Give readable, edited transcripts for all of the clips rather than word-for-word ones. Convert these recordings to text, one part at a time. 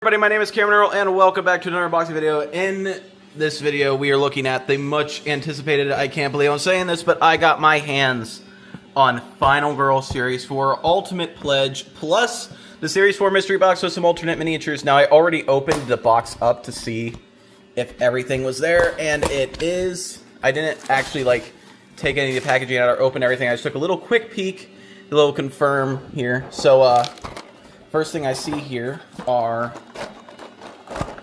everybody, my name is Cameron Earl, and welcome back to another unboxing video. In this video, we are looking at the much anticipated, I can't believe I'm saying this, but I got my hands on Final Girl Series 4 Ultimate Pledge, plus the Series 4 mystery box with some alternate miniatures. Now, I already opened the box up to see if everything was there, and it is. I didn't actually, take any of the packaging out or open everything. I just took a little quick peek, a little confirm here. So, first thing I see here are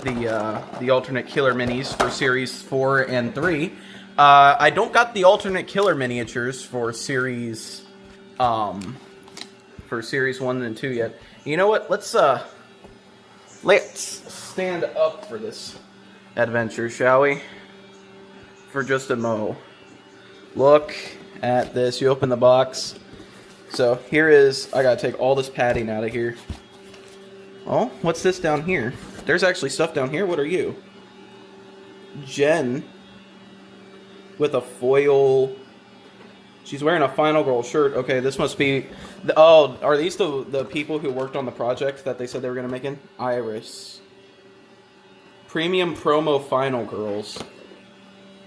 the alternate killer minis for Series 4 and 3. I don't got the alternate killer miniatures for Series 1 and 2 yet. You know what? Let's stand up for this adventure, shall we? For just a mo. Look at this. You open the box. So here is, I gotta take all this padding out of here. Oh, what's this down here? There's actually stuff down here. What are you? Jen with a foil. She's wearing a Final Girl shirt. Okay, this must be oh, are these the people who worked on the project that they said they were gonna make in? Iris. Premium promo Final Girls.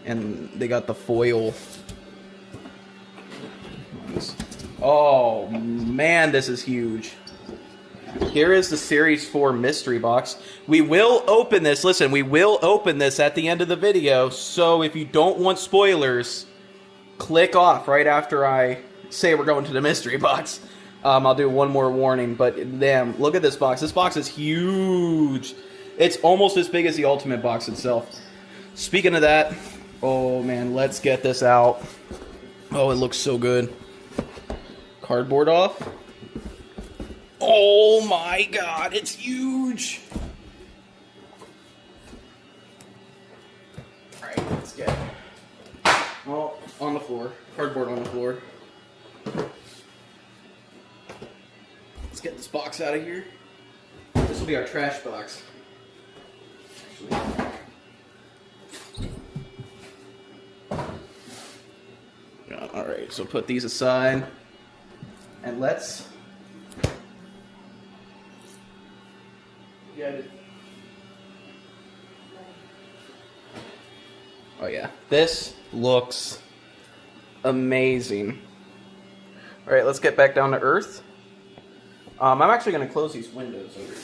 And they got the foil. Oh man, this is huge. Here is the Series 4 mystery box. We will open this. Listen, we will open this at the end of the video. So if you don't want spoilers, click off right after I say we're going to the mystery box. I'll do one more warning, but damn, look at this box. This box is huge. It's almost as big as the Ultimate box itself. Speaking of that, oh man, let's get this out. Oh, it looks so good. Cardboard off. Oh my god, it's huge. Alright, let's get it. Oh, on the floor. Cardboard on the floor. Let's get this box out of here. This will be our trash box. Actually. Alright, so put these aside. And let's get it. Oh yeah, this looks amazing. Alright, let's get back down to earth. I'm actually going to close these windows over here.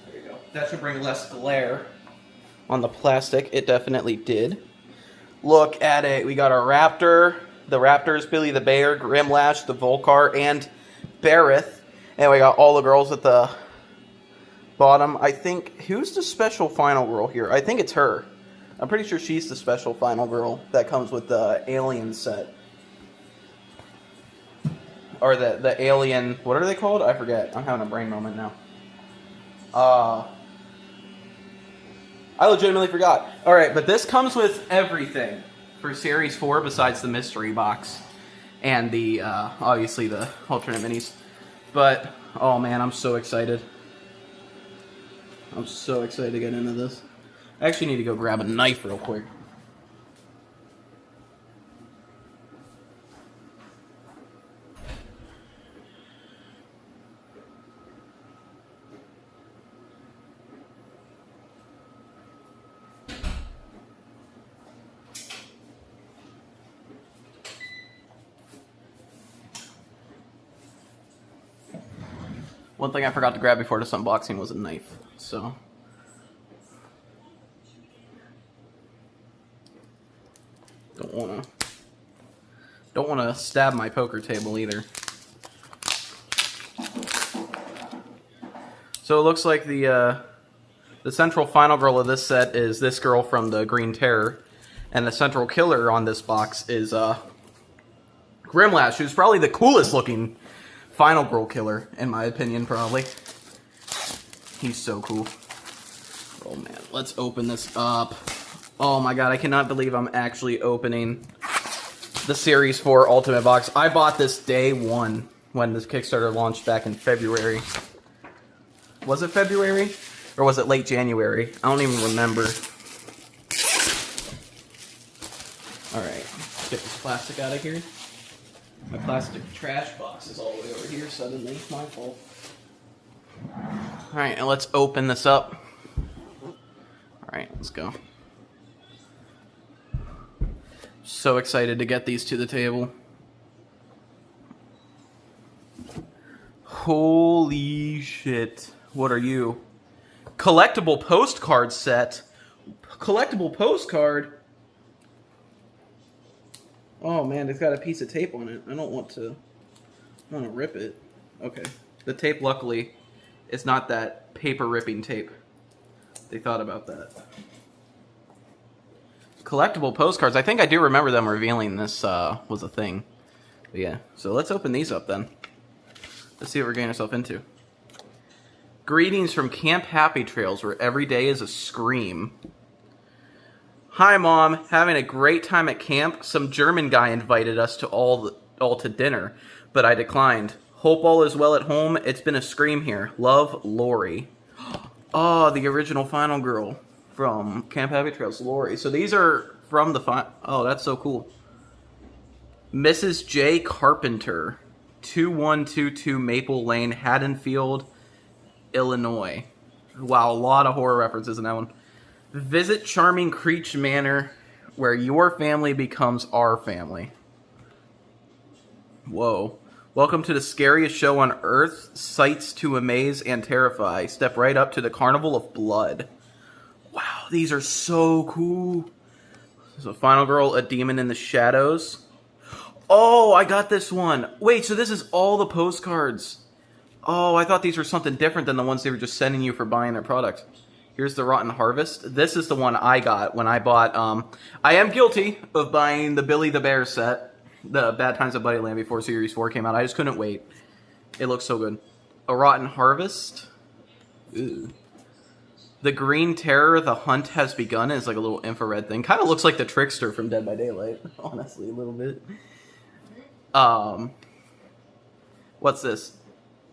There you go. That should bring less glare on the plastic. It definitely did. Look at it. We got our Raptor, the Raptors, Billy the Bear, Grimlash, the Volcar, and Barrett. And we got all the girls at the bottom. I think, who's the special Final Girl here? I think it's her. I'm pretty sure she's the special Final Girl that comes with the Alien set. Or the Alien, what are they called? I forget. I'm having a brain moment now. I legitimately forgot. Alright, but this comes with everything for Series 4 besides the mystery box. And the, obviously the alternate minis. But, oh man, I'm so excited. I'm so excited to get into this. I actually need to go grab a knife real quick. One thing I forgot to grab before this unboxing was a knife, so. Don't wanna stab my poker table either. So it looks like the central Final Girl of this set is this girl from the Green Terror, and the central killer on this box is Grimlash, who's probably the coolest looking Final Girl killer, in my opinion, probably. He's so cool. Oh man, let's open this up. Oh my god, I cannot believe I'm actually opening the Series 4 Ultimate box. I bought this day one when this Kickstarter launched back in February. Was it February? Or was it late January? I don't even remember. Alright, get this plastic out of here. My plastic trash box is all the way over here suddenly. My fault. Alright, and let's open this up. Alright, let's go. So excited to get these to the table. Holy shit. What are you? Collectible postcard set. Collectible postcard? Oh man, it's got a piece of tape on it. I don't want to rip it. Okay. The tape, luckily, is not that paper ripping tape. They thought about that. Collectible postcards. I think I do remember them revealing this was a thing. But yeah, so let's open these up then. Let's see what we're getting ourselves into. Greetings from Camp Happy Trails, where every day is a scream. Hi, Mom. Having a great time at camp. Some German guy invited us to all to dinner, but I declined. Hope all is well at home. It's been a scream here. Love, Lori. Oh, the original Final Girl from Camp Happy Trails, Lori. So these are from the Oh, that's so cool. Mrs. J. Carpenter, 2122 Maple Lane, Haddonfield, Illinois. Wow, a lot of horror references in that one. Visit Charming Creech Manor, where your family becomes our family. Whoa. Welcome to the scariest show on earth. Sights to amaze and terrify. Step right up to the Carnival of Blood. Wow, these are so cool. So Final Girl, A Demon in the Shadows. Oh, I got this one. Wait, so this is all the postcards. Oh, I thought these were something different than the ones they were just sending you for buying their product. Here's the Rotten Harvest. This is the one I got when I bought... I am guilty of buying the Billy the Bear set. The Bad Times at Buddyland before Series 4 came out. I just couldn't wait. It looks so good. A Rotten Harvest. Ooh. The Green Terror, The Hunt Has Begun is like a little infrared thing. Kind of looks like the Trickster from Dead by Daylight. Honestly, a little bit. What's this?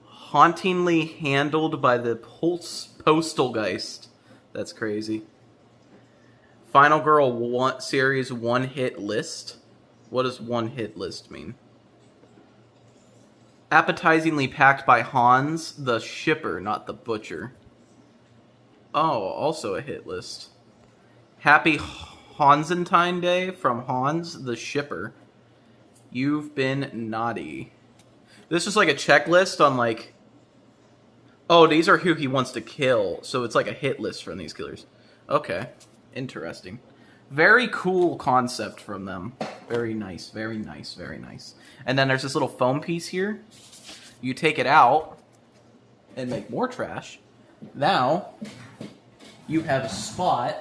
Hauntingly handled by the Postalgeist. That's crazy. Final Girl Series One Hit List. What does one hit list mean? Appetizingly packed by Hans, the shipper, not the butcher. Oh, also a hit list. Happy Hansentine Day from Hans, the shipper. You've been naughty. This is like a checklist on like... Oh, these are who he wants to kill. So it's like a hit list from these killers. Okay. Interesting. Very cool concept from them. Very nice, very nice, very nice. And then there's this little foam piece here. You take it out and make more trash. Now, you have a spot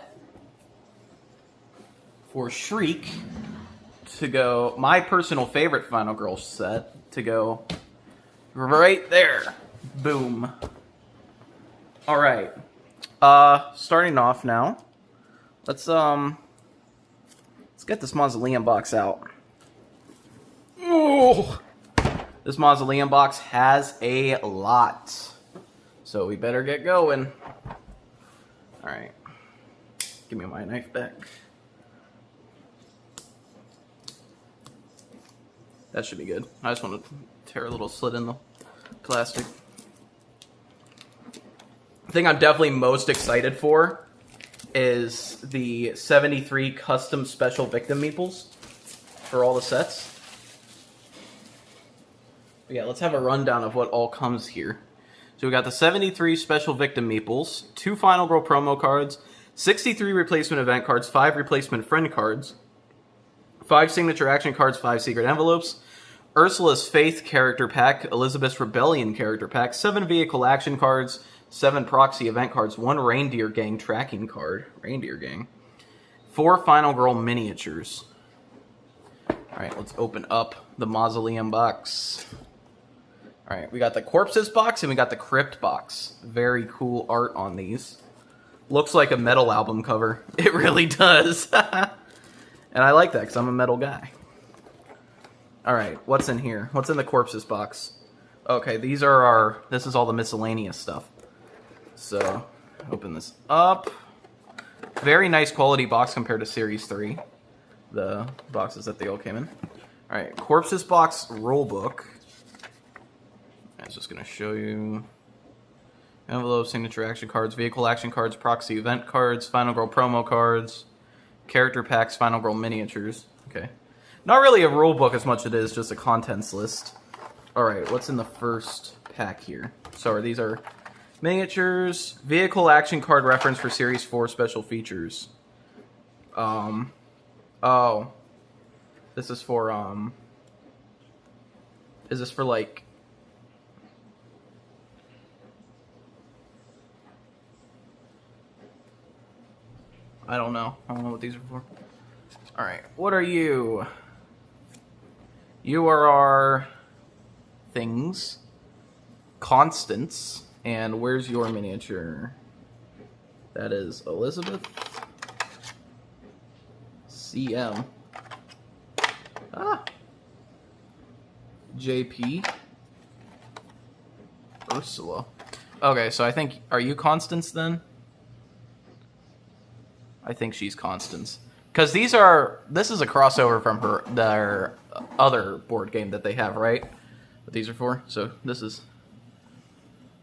for Shriek to go... My personal favorite Final Girl set to go right there. Boom. Alright. Starting off now. Let's get this Mausoleum box out. Ooh. This Mausoleum box has a lot. So we better get going. Alright. Give me my knife back. That should be good. I just want to tear a little slit in the plastic. The thing I'm definitely most excited for is the 73 custom special victim meeples for all the sets. But yeah, let's have a rundown of what all comes here. So we got the 73 special victim meeples, 2 Final Girl promo cards, 63 replacement event cards, 5 replacement friend cards, 5 signature action cards, 5 secret envelopes, Ursula's Faith character pack, Elizabeth's Rebellion character pack, 7 vehicle action cards, 7 proxy event cards, 1 Reindeer Gang tracking card, Reindeer Gang, 4 Final Girl miniatures. Alright, let's open up the Mausoleum box. Alright, we got the Corpses box and we got the Crypt box. Very cool art on these. Looks like a metal album cover. It really does. And I like that because I'm a metal guy. Alright, what's in here? What's in the Corpses box? Okay, these are this is all the miscellaneous stuff. So, open this up. Very nice quality box compared to Series 3. The boxes that they all came in. Alright, Corpses Box Rulebook. I was just going to show you. Envelope, signature action cards, vehicle action cards, proxy event cards, Final Girl promo cards, character packs, Final Girl miniatures. Okay. Not really a rulebook as much as it is just a contents list. Alright, what's in the first pack here? So these are miniatures, vehicle action card reference for Series 4 special features. Oh. This is for, is this for, like... I don't know. I don't know what these are for. Alright, what are you? You are our... things. Constants. And where's your miniature? That is Elizabeth. CM. JP. Ursula. Okay, so I think... Are you Constance then? I think she's Constance. Because these are... This is a crossover from their other board game that they have, right? What these are for. So this is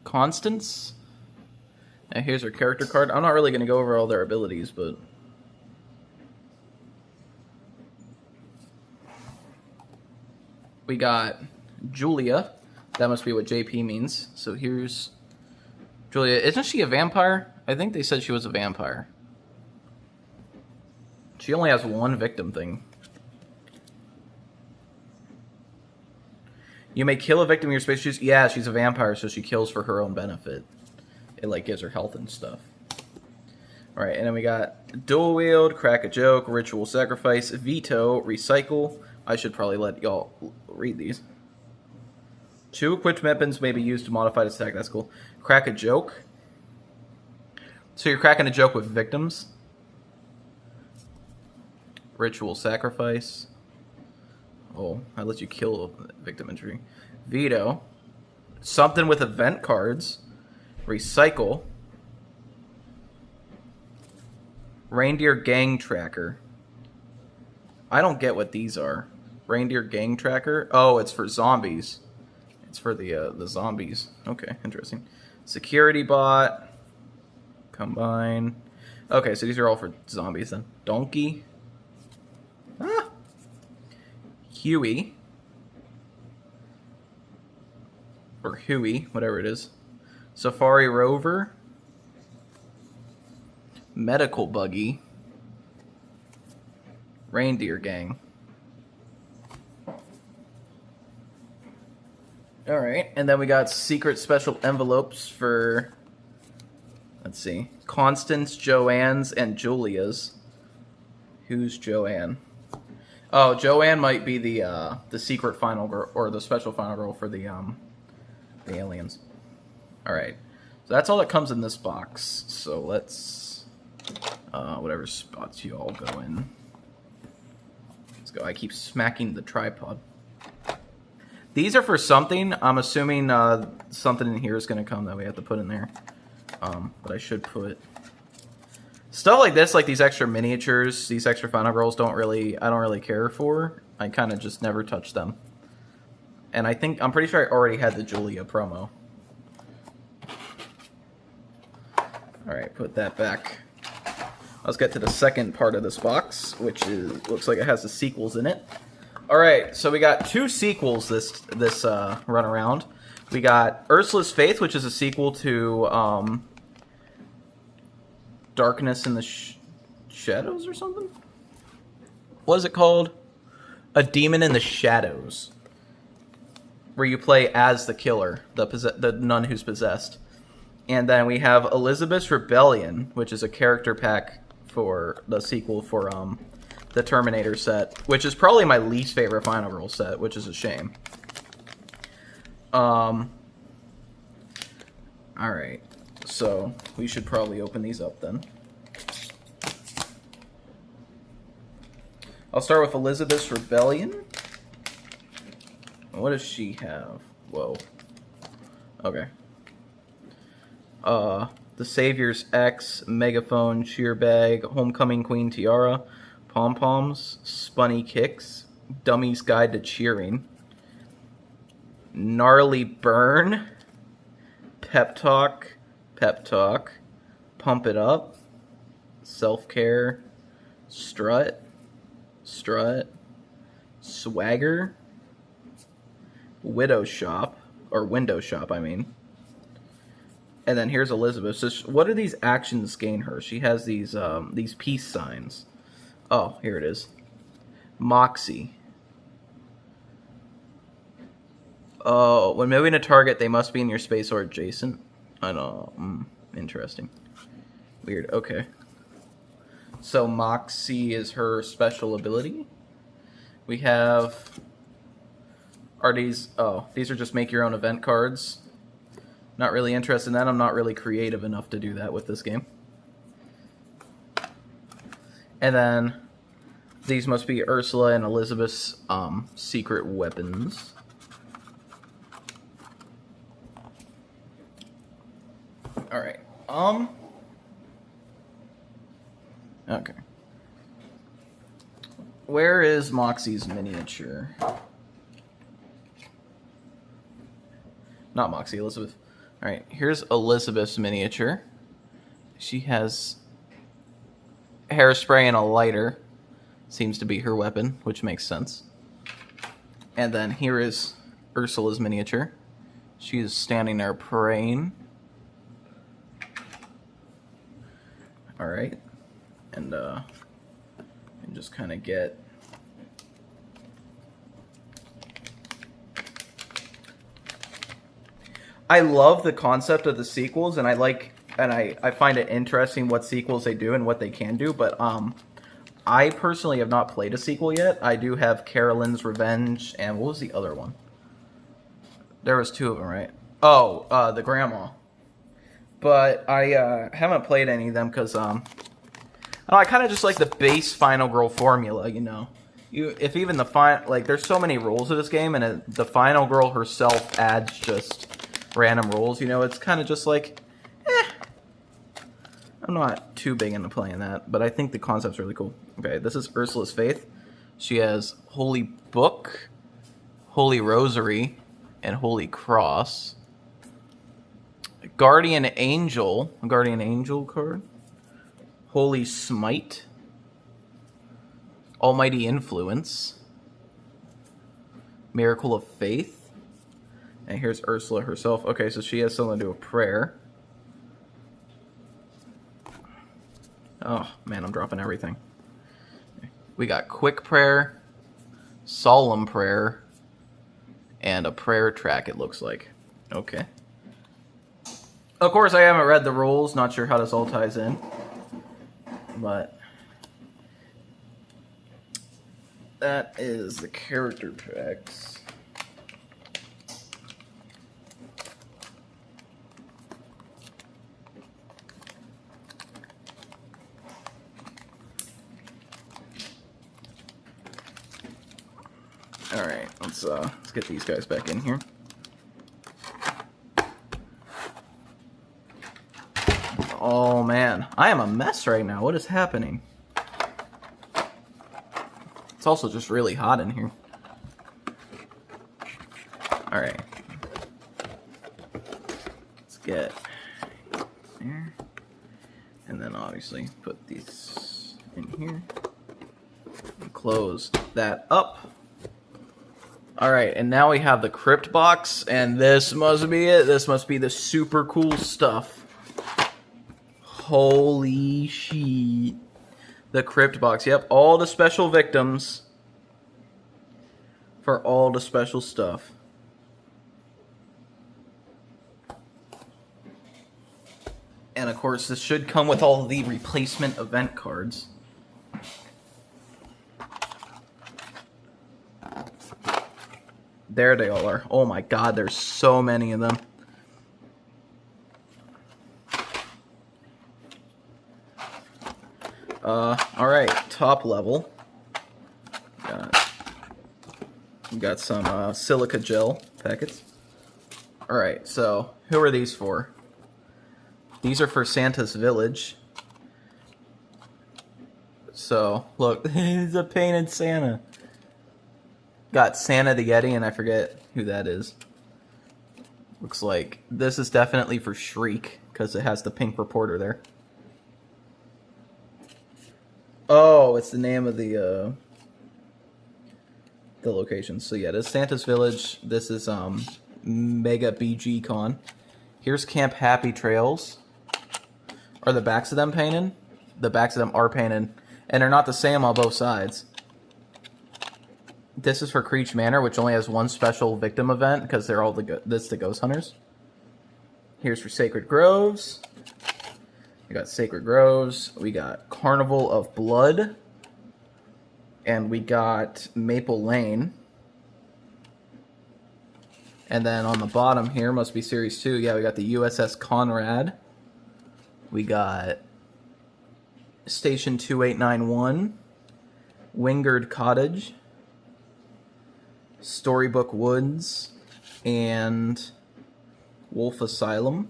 Constance. And here's her character card. I'm not really going to go over all their abilities, but... We got Julia. That must be what JP means. So here's Julia. Isn't she a vampire? I think they said she was a vampire. She only has one victim thing. You may kill a victim in your space. Yeah, she's a vampire, so she kills for her own benefit. It like gives her health and stuff. Alright, and then we got Dual Wield, Crack a Joke, Ritual Sacrifice, Veto, Recycle. I should probably let y'all read these. 2 equipped weapons may be used to modify the attack. That's cool. Crack a Joke. So you're cracking a joke with victims. Ritual Sacrifice. Oh, I let you kill victim injury. Veto. Something with event cards. Recycle. Reindeer Gang Tracker. I don't get what these are. Reindeer Gang Tracker? Oh, it's for zombies. It's for the zombies. Okay, interesting. Security Bot. Combine. Okay, so these are all for zombies then. Donkey. Huey. Or Huey, whatever it is. Safari Rover. Medical Buggy. Reindeer Gang. Alright, and then we got secret special envelopes for, let's see, Constance, Joanne's, and Julia's. Who's Joanne? Oh, Joanne might be the secret final girl, or the special final girl for the aliens. Alright, so that's all that comes in this box. So let's, whatever spots you all go in. Let's go. I keep smacking the tripod. These are for something. I'm assuming something in here is going to come that we have to put in there. But I should put... Stuff like this, like these extra miniatures, these extra Final Girls, I don't really care for. I kind of just never touch them. And I'm pretty sure I already had the Julia promo. Alright, put that back. Let's get to the second part of this box, which looks like it has the sequels in it. Alright, so we got 2 sequels this run around. We got Ursula's Faith, which is a sequel to Darkness in the Shadows or something? What is it called? A Demon in the Shadows. Where you play as the killer, the nun who's possessed. And then we have Elizabeth's Rebellion, which is a character pack for the sequel for the Terminator set, which is probably my least favorite Final Girl set, which is a shame. Alright, so we should probably open these up then. I'll start with Elizabeth's Rebellion. What does she have? Whoa. Okay. The Savior's X, Megaphone, Cheer Bag, Homecoming Queen Tiara, Pom-Poms, Spunny Kicks, Dummy's Guide to Cheering, Gnarly Burn, Pep Talk, Pump It Up, Self Care, Strut, Swagger, Window Shop, I mean. And then here's Elizabeth. So what do these actions gain her? She has these peace signs. Oh, here it is. Moxie. Oh, when moving a target, they must be in your space or adjacent. I know. Interesting. Weird. Okay. So Moxie is her special ability. We have... Are these... Oh, these are just make your own event cards. Not really interested in that. I'm not really creative enough to do that with this game. And then these must be Ursula and Elizabeth's secret weapons. Alright. Okay. Where is Moxie's miniature? Not Moxie, Elizabeth. Alright, here's Elizabeth's miniature. She has hairspray and a lighter. Seems to be her weapon, which makes sense. And then here is Ursula's miniature. She is standing there praying. Alright. And just kind of get... I love the concept of the sequels, and I find it interesting what sequels they do and what they can do, but I personally have not played a sequel yet. I do have Carolyn's Revenge, and what was the other one? There was two of them, right? Oh, the Grandma. But I haven't played any of them because I kind of just like the base Final Girl formula, you know. If even the there's so many rules of this game, and the Final Girl herself adds just random rules, you know. It's kind of just like, I'm not too big into playing that, but I think the concept's really cool. Okay, this is Ursula's Faith. She has Holy Book, Holy Rosary, and Holy Cross. Guardian Angel card. Holy Smite. Almighty Influence. Miracle of Faith. And here's Ursula herself. Okay, so she has something to do with prayer. Oh, man, I'm dropping everything. We got Quick Prayer, Solemn Prayer, and a prayer track, it looks like. Okay. Of course, I haven't read the rules. Not sure how this all ties in. But that is the character packs. All right, let's get these guys back in here. Oh man, I am a mess right now. What is happening? It's also just really hot in here. All right, let's get there, and then obviously put these in here and close that up. Alright, and now we have the Crypt Box, and this must be it. This must be the super cool stuff. Holy shit. The Crypt Box. Yep, all the special victims for all the special stuff. And of course, this should come with all the replacement event cards. There they all are. Oh my god, there's so many of them. Alright, top level. Got some silica gel packets. Alright, so who are these for? These are for Santa's Village. So, look, he's a painted Santa. Got Santa the Yeti, and I forget who that is. Looks like this is definitely for Shriek, because it has the pink reporter there. Oh, it's the name of the location. So yeah, this is Santa's Village. This is Mega BG Con. Here's Camp Happy Trails. Are the backs of them painted? The backs of them are painted, and they're not the same on both sides. This is for Creech Manor, which only has one special victim event because they're all this the Ghost Hunters. Here's for Sacred Groves. We got Sacred Groves. We got Carnival of Blood. And we got Maple Lane. And then on the bottom here, must be Series 2. Yeah, we got the USS Conrad. We got Station 2891. Wingard Cottage. Storybook Woods. And Wolf Asylum.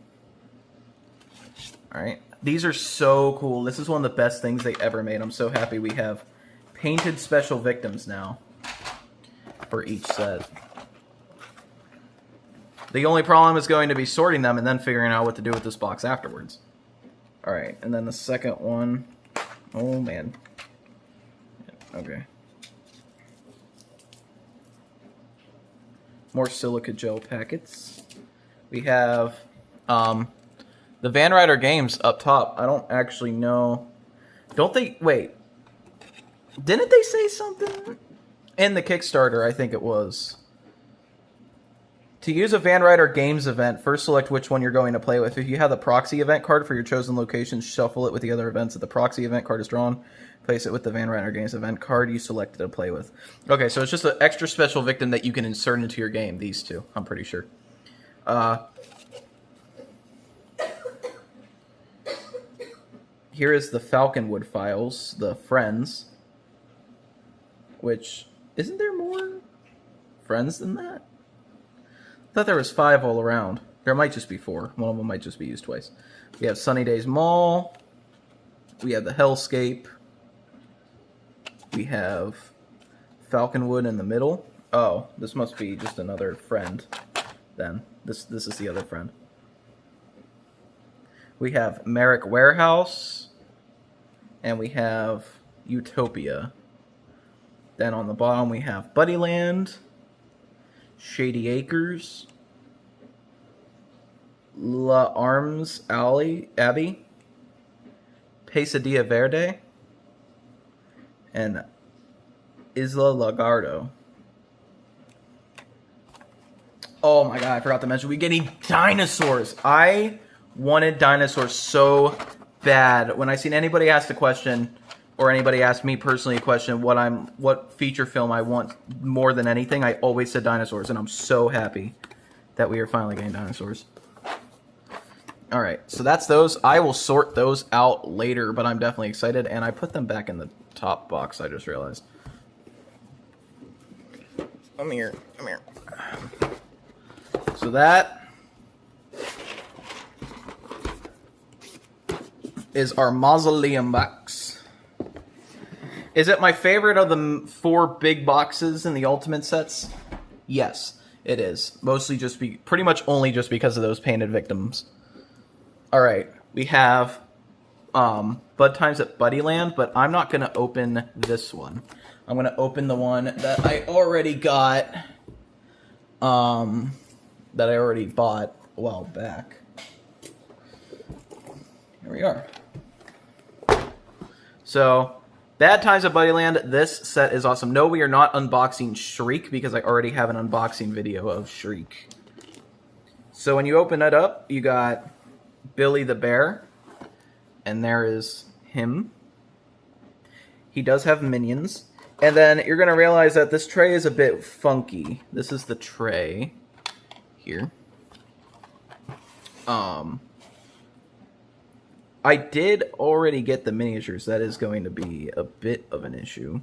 Alright. These are so cool. This is one of the best things they ever made. I'm so happy we have painted special victims now for each set. The only problem is going to be sorting them and then figuring out what to do with this box afterwards. Alright, and then the second one. Oh man. Okay. More silica gel packets. We have the Van Ryder games up top. I don't actually know. Don't they... Wait. Didn't they say something in the Kickstarter? I think it was. To use a Van Ryder games event, first select which one you're going to play with. If you have the proxy event card for your chosen location, shuffle it with the other events. If the proxy event card is drawn, place it with the Van Ryder games event card you selected to play with. Okay, so it's just an extra special victim that you can insert into your game. These two, I'm pretty sure. Here is the Falconwood Files, the Friends. Which, isn't there more Friends than that? I thought there was 5 all around. There might just be 4. One of them might just be used twice. We have Sunny Days Mall. We have the Hellscape. We have Falconwood in the middle. Oh, this must be just another friend then. This is the other friend. We have Merrick Warehouse. And we have Utopia. Then on the bottom we have Buddyland, Shady Acres, La Arms Abbey, Pesadilla Verde, and Isla Lagardo. Oh my god, I forgot to mention, we're getting dinosaurs. I wanted dinosaurs so bad. When I seen anybody ask the question, or anybody asked me personally a question, what feature film I want more than anything, I always said dinosaurs, and I'm so happy that we are finally getting dinosaurs. Alright, so that's those. I will sort those out later, but I'm definitely excited, and I put them back in the top box, I just realized. Come here. So that is our Mausoleum box. Is it my favorite of the 4 big boxes in the Ultimate sets? Yes, it is. Mostly pretty much only just because of those painted victims. Alright, we have Bud Times at Buddyland, but I'm not going to open this one. I'm going to open the one that I already got, that I already bought a while back. Here we are. So, Bad Times at Buddyland, this set is awesome. No, we are not unboxing Shriek, because I already have an unboxing video of Shriek. So when you open it up, you got Billy the Bear, and there is him. He does have minions. And then you're going to realize that this tray is a bit funky. This is the tray here. I did already get the miniatures. That is going to be a bit of an issue.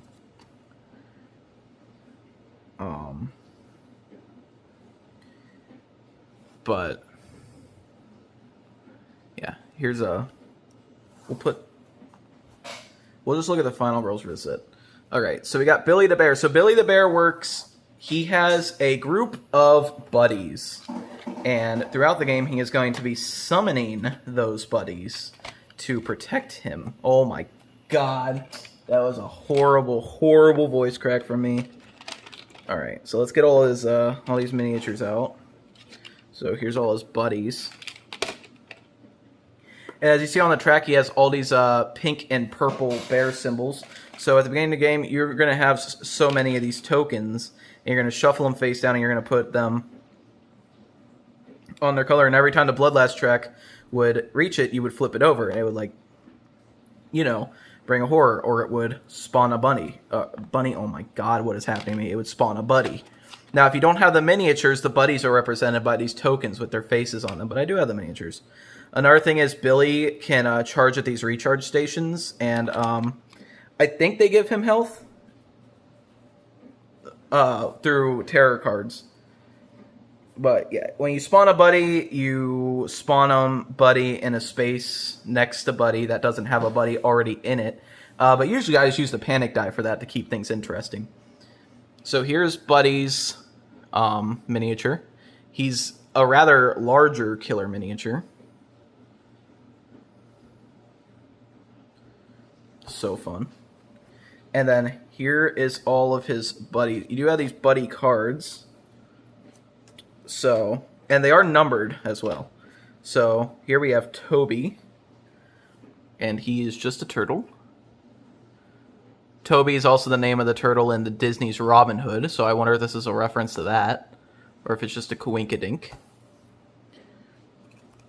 But yeah, here's a... We'll just look at the final girls for this set. Alright, so we got Billy the Bear. So Billy the Bear works he has a group of buddies. And throughout the game, he is going to be summoning those buddies to protect him. Oh my god. That was a horrible, horrible voice crack from me. Alright, so let's get all these miniatures out. So here's all his buddies. And as you see on the track, he has all these pink and purple bear symbols. So at the beginning of the game, you're going to have so many of these tokens. And you're going to shuffle them face down, and you're going to put them on their color. And every time the Bloodlust track would reach it, you would flip it over. And it would, like, you know, bring a horror. Or it would spawn a bunny. Bunny, oh my god, what is happening to me? It would spawn a buddy. Now, if you don't have the miniatures, the buddies are represented by these tokens with their faces on them. But I do have the miniatures. Another thing is Billy can charge at these recharge stations, and I think they give him health through terror cards. But yeah, when you spawn a buddy, you spawn buddy in a space next to buddy that doesn't have a buddy already in it. But usually I just use the panic die for that to keep things interesting. So here's Buddy's miniature. He's a rather larger killer miniature. So fun. And then here is all of his buddies. You do have these buddy cards. So, and they are numbered as well. So here we have Toby. And he is just a turtle. Toby is also the name of the turtle in the Disney's Robin Hood. So I wonder if this is a reference to that. Or if it's just a coinkydink.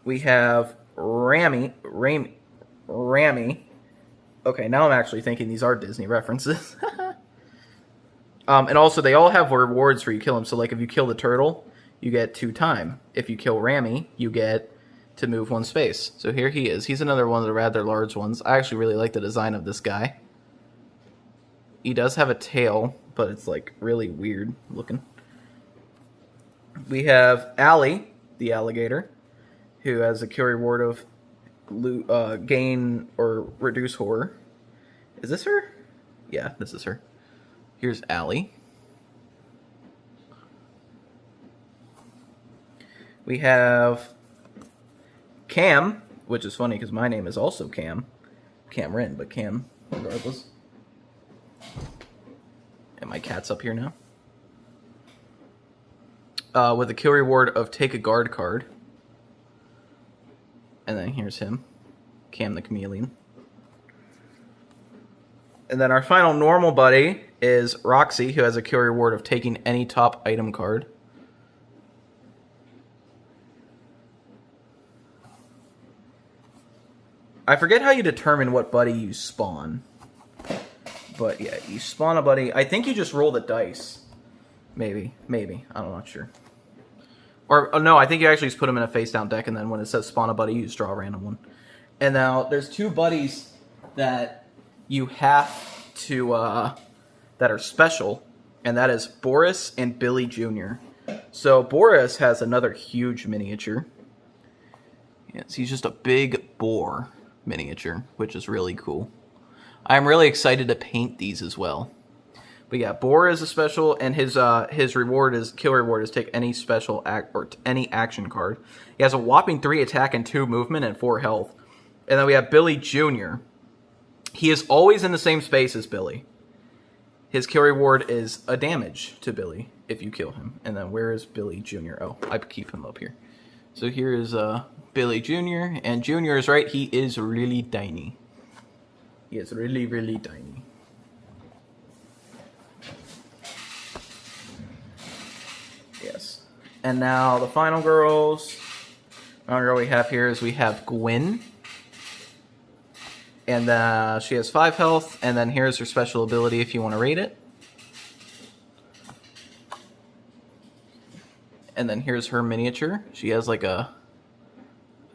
We have Ramy. Okay, now I'm actually thinking these are Disney references. And also, they all have rewards for you kill them. So, like, if you kill the turtle, you get 2 time. If you kill Ramy, you get to move 1 space. So here he is. He's another one of the rather large ones. I actually really like the design of this guy. He does have a tail, but it's, like, really weird looking. We have Allie, the alligator, who has a kill reward of gain or reduce horror. Is this her? Yeah, this is her. Here's Allie. We have Cam, which is funny because my name is also Cam. Cameron, but Cam regardless. And my cat's up here now. With a kill reward of take a guard card. And then here's him, Cam the Chameleon. And then our final normal buddy is Roxy, who has a kill reward of taking any top item card. I forget how you determine what buddy you spawn. But yeah, you spawn a buddy. I think you just roll the dice. Maybe. I'm not sure. Or, no, I think you actually just put them in a face-down deck, and then when it says spawn a buddy, you just draw a random one. And now, there's 2 buddies that you have to, that are special, and that is Boris and Billy Jr. So, Boris has another huge miniature. Yes, he's just a big boar miniature, which is really cool. I'm really excited to paint these as well. But yeah, Boar is a special, and his reward is kill reward is take any special act or any action card. He has a whopping 3 attack and 2 movement and 4 health. And then we have Billy Jr. He is always in the same space as Billy. His kill reward is a damage to Billy if you kill him. And then where is Billy Jr.? Oh, I keep him up here. So here is Billy Jr. And Jr. is right. He is really tiny. He is really, really tiny. Yes. And now the final girls. The final girl we have here is we have Gwen. And she has 5 health. And then here's her special ability if you want to rate it. And then here's her miniature. She has like a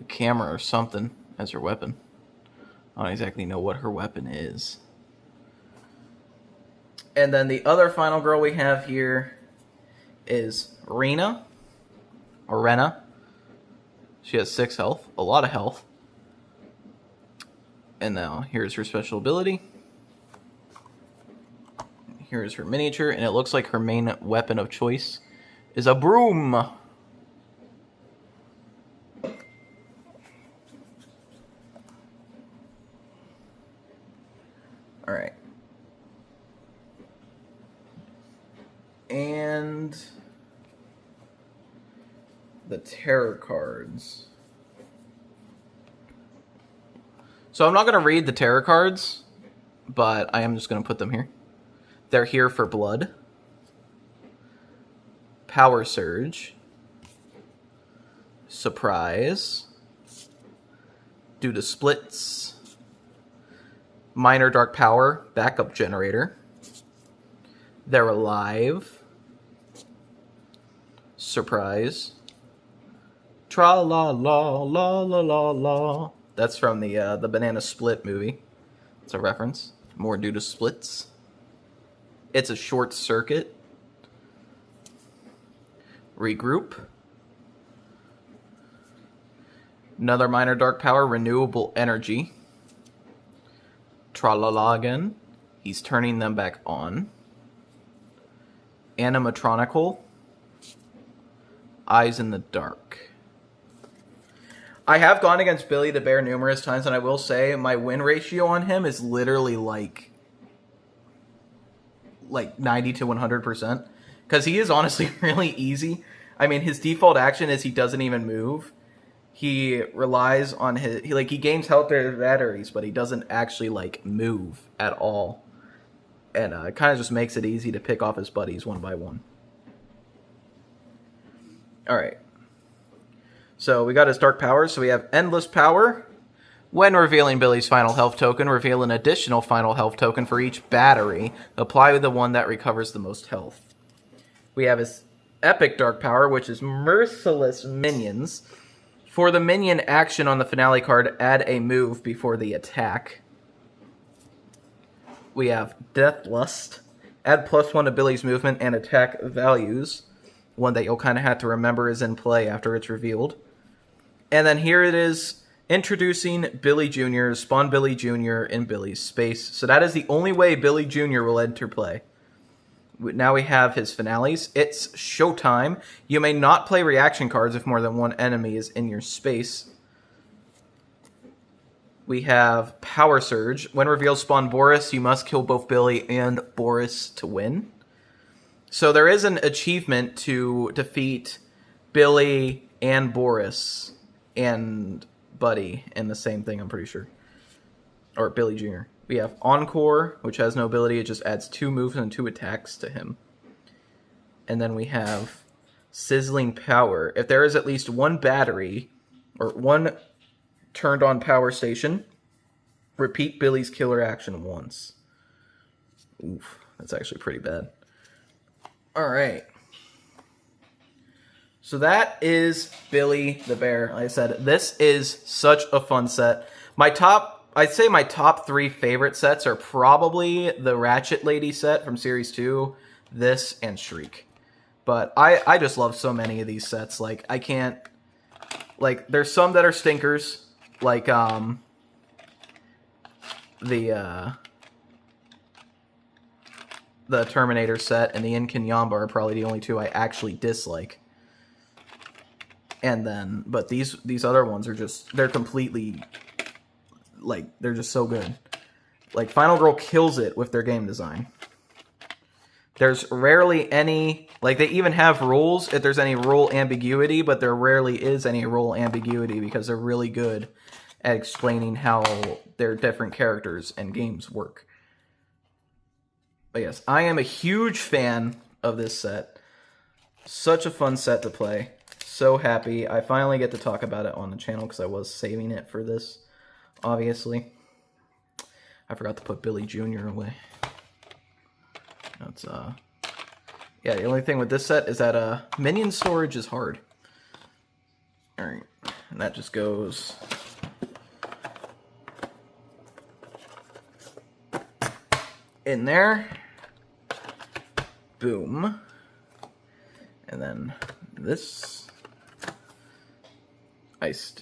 camera or something as her weapon. I don't exactly know what her weapon is. And then the other final girl we have here is Rena. Or Rena. She has 6 health. A lot of health. And now here's her special ability. Here is her miniature, and it looks like her main weapon of choice is a broom. Alright. And the terror cards. So I'm not going to read the terror cards, but I am just going to put them here. They're here for blood. Power surge. Surprise. Due to splits. Minor dark power. Backup generator. They're alive. Surprise. Tra la la la la la la. That's from the Banana Split movie. It's a reference. More due to splits. It's a short circuit. Regroup. Another minor dark power, renewable energy. Tra-la-la again. He's turning them back on. Animatronical. Eyes in the dark. I have gone against Billy the Bear numerous times, and I will say my win ratio on him is literally like 90 to 100%. Because he is honestly really easy. I mean, his default action is he doesn't even move. He relies on he gains health batteries, but he doesn't actually move at all. And it kind of just makes it easy to pick off his buddies one by one. Alright. So we got his dark powers. So we have endless power. When revealing Billy's final health token, reveal an additional final health token for each battery. Apply with the one that recovers the most health. We have his epic dark power, which is merciless minions. For the minion action on the finale card, add a move before the attack. We have Deathlust. Add +1 to Billy's movement and attack values. One that you'll kind of have to remember is in play after it's revealed. And then here it is, introducing Billy Jr., spawn Billy Jr. in Billy's space. So that is the only way Billy Jr. will enter play. Now we have his finales. It's showtime. You may not play reaction cards if more than one enemy is in your space. We have Power Surge. When revealed, spawn Boris. You must kill both Billy and Boris to win. So there is an achievement to defeat Billy and Boris and Buddy in the same thing, I'm pretty sure. Or Billy Jr. We have Encore, which has no ability. It just adds 2 moves and 2 attacks to him. And then we have Sizzling Power. If there is at least one battery, or one turned on power station, repeat Billy's killer action once. Oof, that's actually pretty bad. Alright. So that is Billy the Bear. Like I said, this is such a fun set. I'd say my top 3 favorite sets are probably the Ratchet Lady set from Series 2, this, and Shriek. But I just love so many of these sets. I can't... there's some that are stinkers. The Terminator set and the Inkin Yamba are probably the only 2 I actually dislike. And then... But these other ones are just... They're completely... they're just so good. Final Girl kills it with their game design. There's rarely any... they even have rules if there's any rule ambiguity, but there rarely is any rule ambiguity because they're really good at explaining how their different characters and games work. But yes, I am a huge fan of this set. Such a fun set to play. So happy. I finally get to talk about it on the channel because I was saving it for this. Obviously. I forgot to put Billy Jr. away. That's, yeah, the only thing with this set is that, minion storage is hard. Alright, and that just goes... in there. Boom. And then this... ice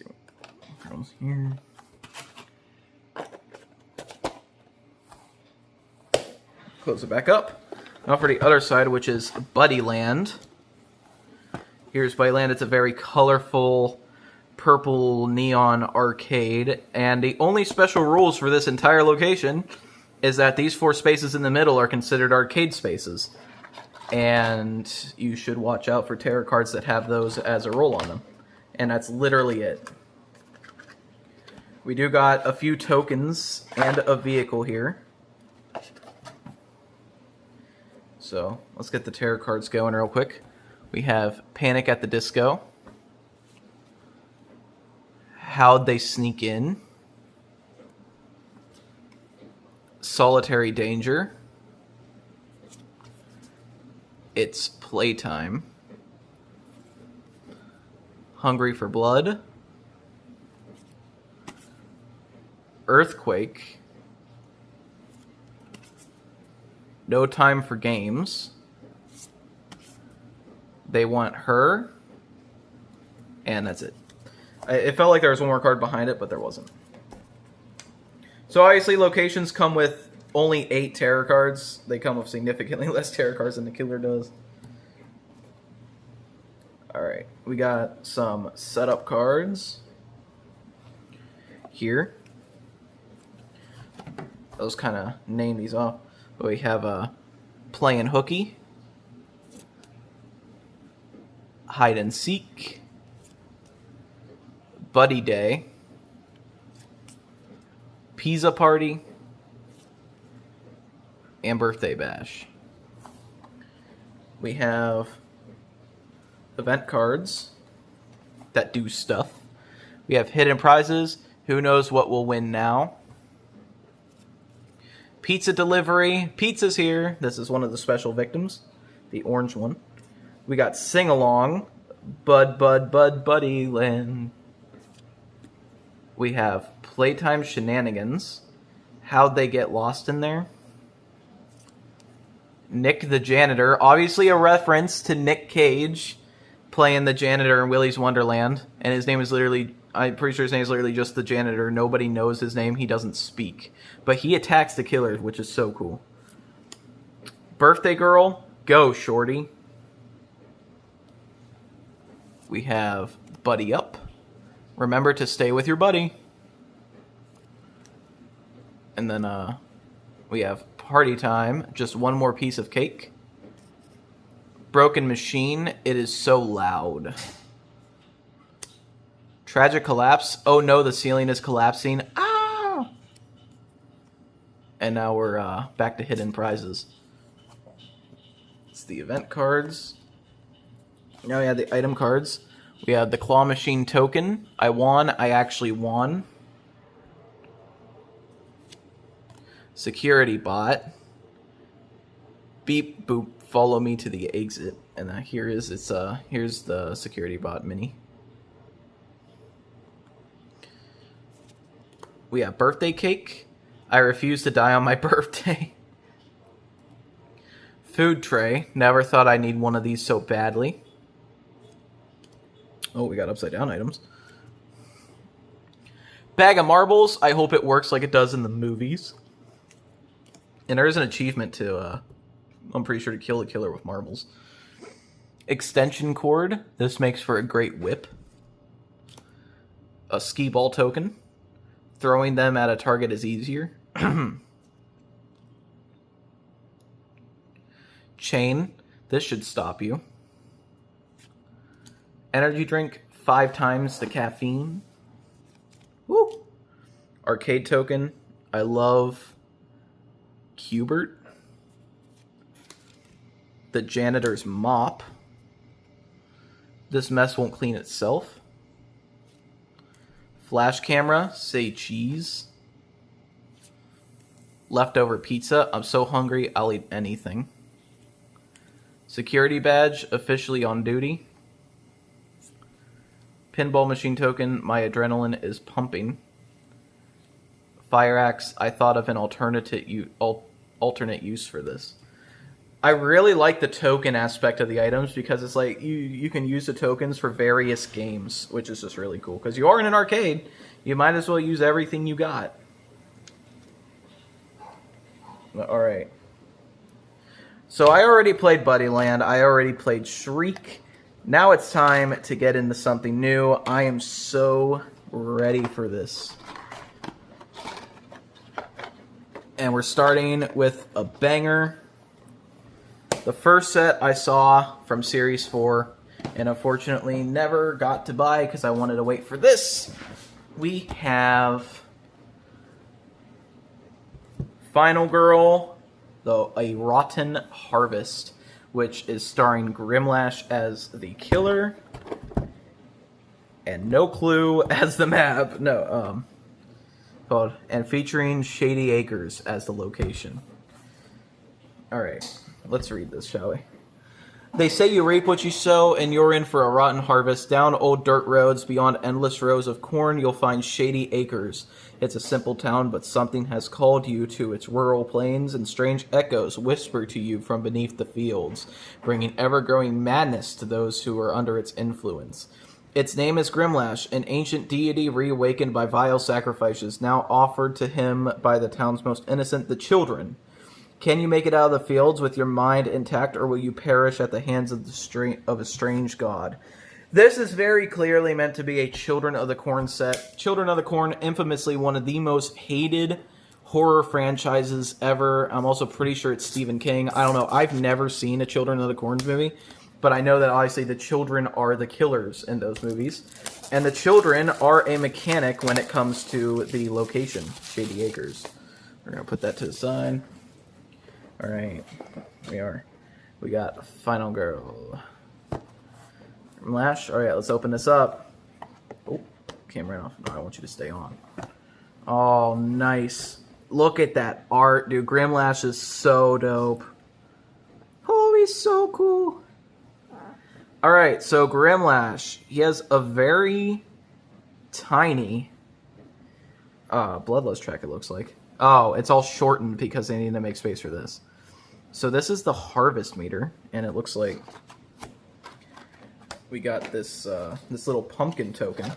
goes here. Close it back up. Now for the other side, which is Buddyland. Here's Buddyland. It's a very colorful purple neon arcade, and the only special rules for this entire location is that these 4 spaces in the middle are considered arcade spaces. And you should watch out for tarot cards that have those as a rule on them. And that's literally it. We do got a few tokens and a vehicle here. So let's get the tarot cards going real quick. We have Panic at the Disco. How'd They Sneak In? Solitary Danger. It's Playtime. Hungry for Blood. Earthquake. No Time for Games. They Want Her. And that's it. It felt like there was one more card behind it, but there wasn't. So obviously locations come with only 8 tarot cards. They come with significantly less tarot cards than the killer does. Alright, we got some setup cards here. Those kind of name these off. But we have Playing Hooky, Hide and Seek, Buddy Day, Pizza Party, and Birthday Bash. We have event cards that do stuff. We have hidden prizes. Who knows what we'll win now? Pizza delivery. Pizza's here. This is one of the special victims, the orange one. We got Sing Along, Buddy Land. We have Playtime Shenanigans. How'd They Get Lost in There? Nick the Janitor. Obviously a reference to Nick Cage playing the janitor in Willy's Wonderland. And his name is literally, I'm pretty sure his name is literally just the janitor. Nobody knows his name. He doesn't speak. But he attacks the killers, which is so cool. Birthday Girl. Go, Shorty. We have Buddy Up. Remember to stay with your buddy. And then we have Party Time. Just one more piece of cake. Broken Machine. It is so loud. Tragic Collapse. Oh no, the ceiling is collapsing. Ah! And now we're back to hidden prizes. It's the event cards. Now we have the item cards. We have the Claw Machine token. I won. I actually won. Security bot. Beep boop. Follow me to the exit. And here's the security bot mini. We have birthday cake. I refuse to die on my birthday. Food tray. Never thought I'd need one of these so badly. Oh, we got upside down items. Bag of marbles. I hope it works like it does in the movies. And there is an achievement to, I'm pretty sure, to kill a killer with marbles. Extension cord. This makes for a great whip. A skee ball token. Throwing them at a target is easier. Chain. This should stop you. Energy drink. 5 times the caffeine. Woo! Arcade token. I love Cubert. The janitor's mop. This mess won't clean itself. Flash camera. Say cheese. Leftover pizza. I'm so hungry, I'll eat anything. Security badge. Officially on duty. Pinball machine token. My adrenaline is pumping. Fire axe. I thought of an alternate use for this. I really like the token aspect of the items because it's like you can use the tokens for various games, which is just really cool. Because you are in an arcade, you might as well use everything you got. Alright. So I already played Buddyland. I already played Shriek. Now it's time to get into something new. I am so ready for this. And we're starting with a banger. The first set I saw from Series 4, and unfortunately never got to buy because I wanted to wait for this. We have Final Girl, A Rotten Harvest, which is starring Grimlash as the killer and No Clue as the map. And featuring Shady Acres as the location. Alright, let's read this, shall we? They say you reap what you sow, and you're in for a rotten harvest. Down old dirt roads, beyond endless rows of corn, you'll find Shady Acres. It's a simple town, but something has called you to its rural plains, and strange echoes whisper to you from beneath the fields, bringing ever-growing madness to those who are under its influence. Its name is Grimlash, an ancient deity reawakened by vile sacrifices, now offered to him by the town's most innocent, the children. Can you make it out of the fields with your mind intact, or will you perish at the hands of a strange god? This is very clearly meant to be a Children of the Corn set. Children of the Corn, infamously one of the most hated horror franchises ever. I'm also pretty sure it's Stephen King. I don't know. I've never seen a Children of the Corn movie, but I know that obviously the children are the killers in those movies. And the children are a mechanic when it comes to the location, Shady Acres. We're going to put that to the side. Alright, we got Final Girl. Grimlash. Alright, let's open this up. Oh, camera off. No, I want you to stay on. Oh, nice. Look at that art, dude. Grimlash is so dope. Oh, he's so cool. Alright, so Grimlash. He has a very tiny Bloodlust track, it looks like. Oh, it's all shortened because they need to make space for this. So this is the harvest meter, and it looks like we got this this little pumpkin token.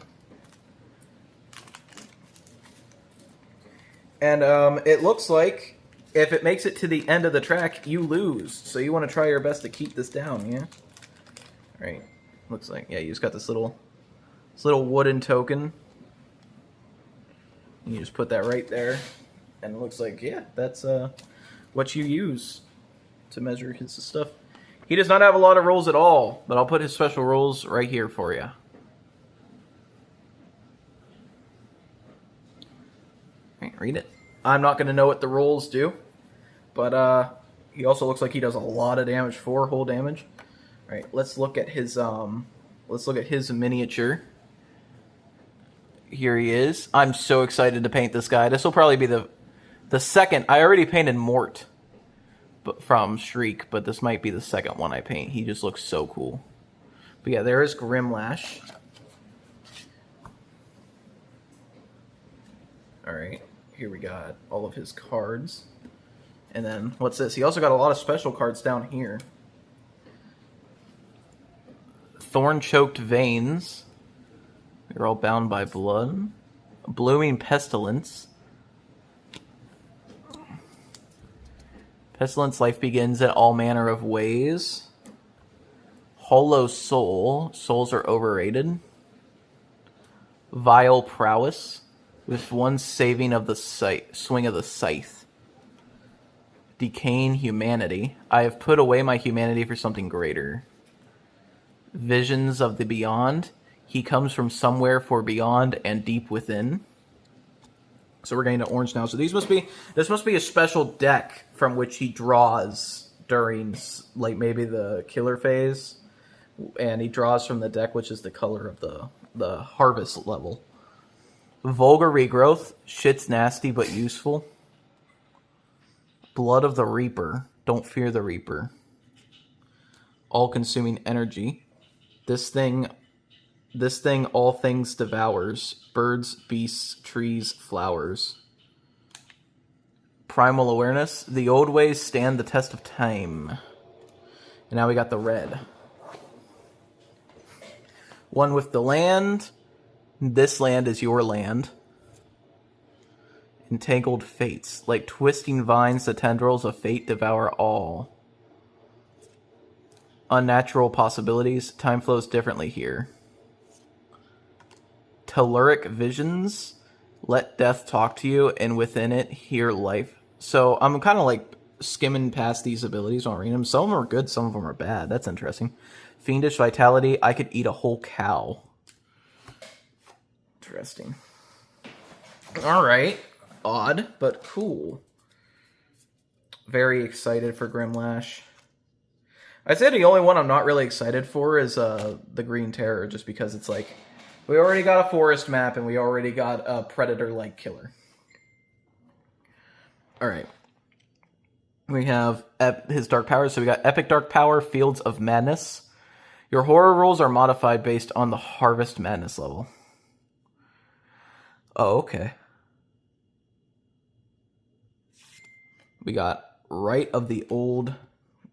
And it looks like if it makes it to the end of the track, you lose. So you want to try your best to keep this down, yeah? All right. Looks like, yeah, you just got this little wooden token. You just put that right there. And it looks like, yeah, that's what you use to measure his stuff. He does not have a lot of rolls at all, but I'll put his special rolls right here for you. Right, read it. I'm not going to know what the rolls do, but he also looks like he does a lot of damage, 4 whole damage. All right, let's look at his miniature. Here he is. I'm so excited to paint this guy. This will probably be the second. I already painted Mort from Shriek, but this might be the second one I paint. He just looks so cool. But yeah, there is Grimlash. Alright, here we got all of his cards. And then, what's this? He also got a lot of special cards down here. Thorn-choked veins. They're all bound by blood. Blooming pestilence. Pestilence, life begins in all manner of ways. Hollow soul. Souls are overrated. Vile prowess. With one saving of the swing of the scythe. Decaying humanity. I have put away my humanity for something greater. Visions of the beyond. He comes from somewhere for beyond and deep within. So we're getting to orange now. So this must be a special deck from which he draws during, like, maybe the killer phase, and he draws from the deck which is the color of the harvest level. Vulgar regrowth, shit's nasty but useful. Blood of the Reaper, don't fear the Reaper. All-consuming energy. This thing all things devours. Birds, beasts, trees, flowers. Primal awareness. The old ways stand the test of time. And now we got the red. One with the land. This land is your land. Entangled fates. Like twisting vines, the tendrils of fate devour all. Unnatural possibilities. Time flows differently here. Telluric visions. Let death talk to you, and within it, hear life. So I'm kind of like skimming past these abilities on reading them. Some of them are good, some of them are bad. That's interesting. Fiendish vitality. I could eat a whole cow. Interesting. All right. Odd, but cool. Very excited for Grimlash. I'd say the only one I'm not really excited for is the Green Terror, just because it's like, we already got a forest map and we already got a predator-like killer. Alright. We have his dark powers. So we got Epic Dark Power, Fields of Madness. Your horror rolls are modified based on the Harvest Madness level. Oh, okay. We got Rite of the Old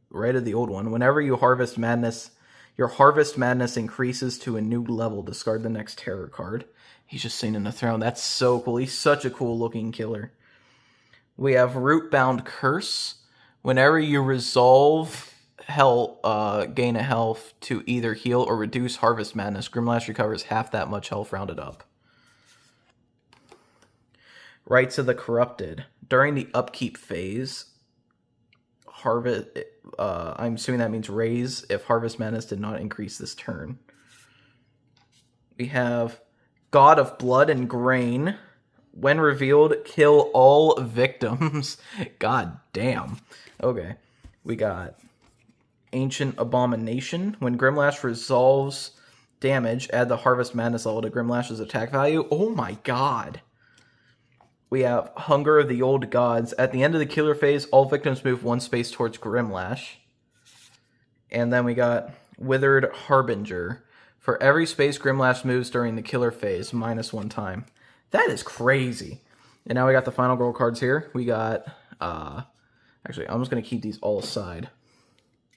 one. Whenever you Harvest Madness, your Harvest Madness increases to a new level. Discard the next terror card. He's just sitting in the throne. That's so cool. He's such a cool looking killer. We have Rootbound Curse. Whenever you resolve gain a health to either heal or reduce Harvest Madness, Grimlash recovers half that much health rounded up. Rites of the Corrupted. During the upkeep phase, Harvest. I'm assuming that means raise if Harvest Madness did not increase this turn. We have God of Blood and Grain. When revealed, kill all victims. God damn. Okay. We got Ancient Abomination. When Grimlash resolves damage, add the Harvest Madness level to Grimlash's attack value. Oh my god. We have Hunger of the Old Gods. At the end of the killer phase, all victims move one space towards Grimlash. And then we got Withered Harbinger. For every space Grimlash moves during the killer phase, -1 time. That is crazy. And now we got the final girl cards here. We got, actually, I'm just going to keep these all aside.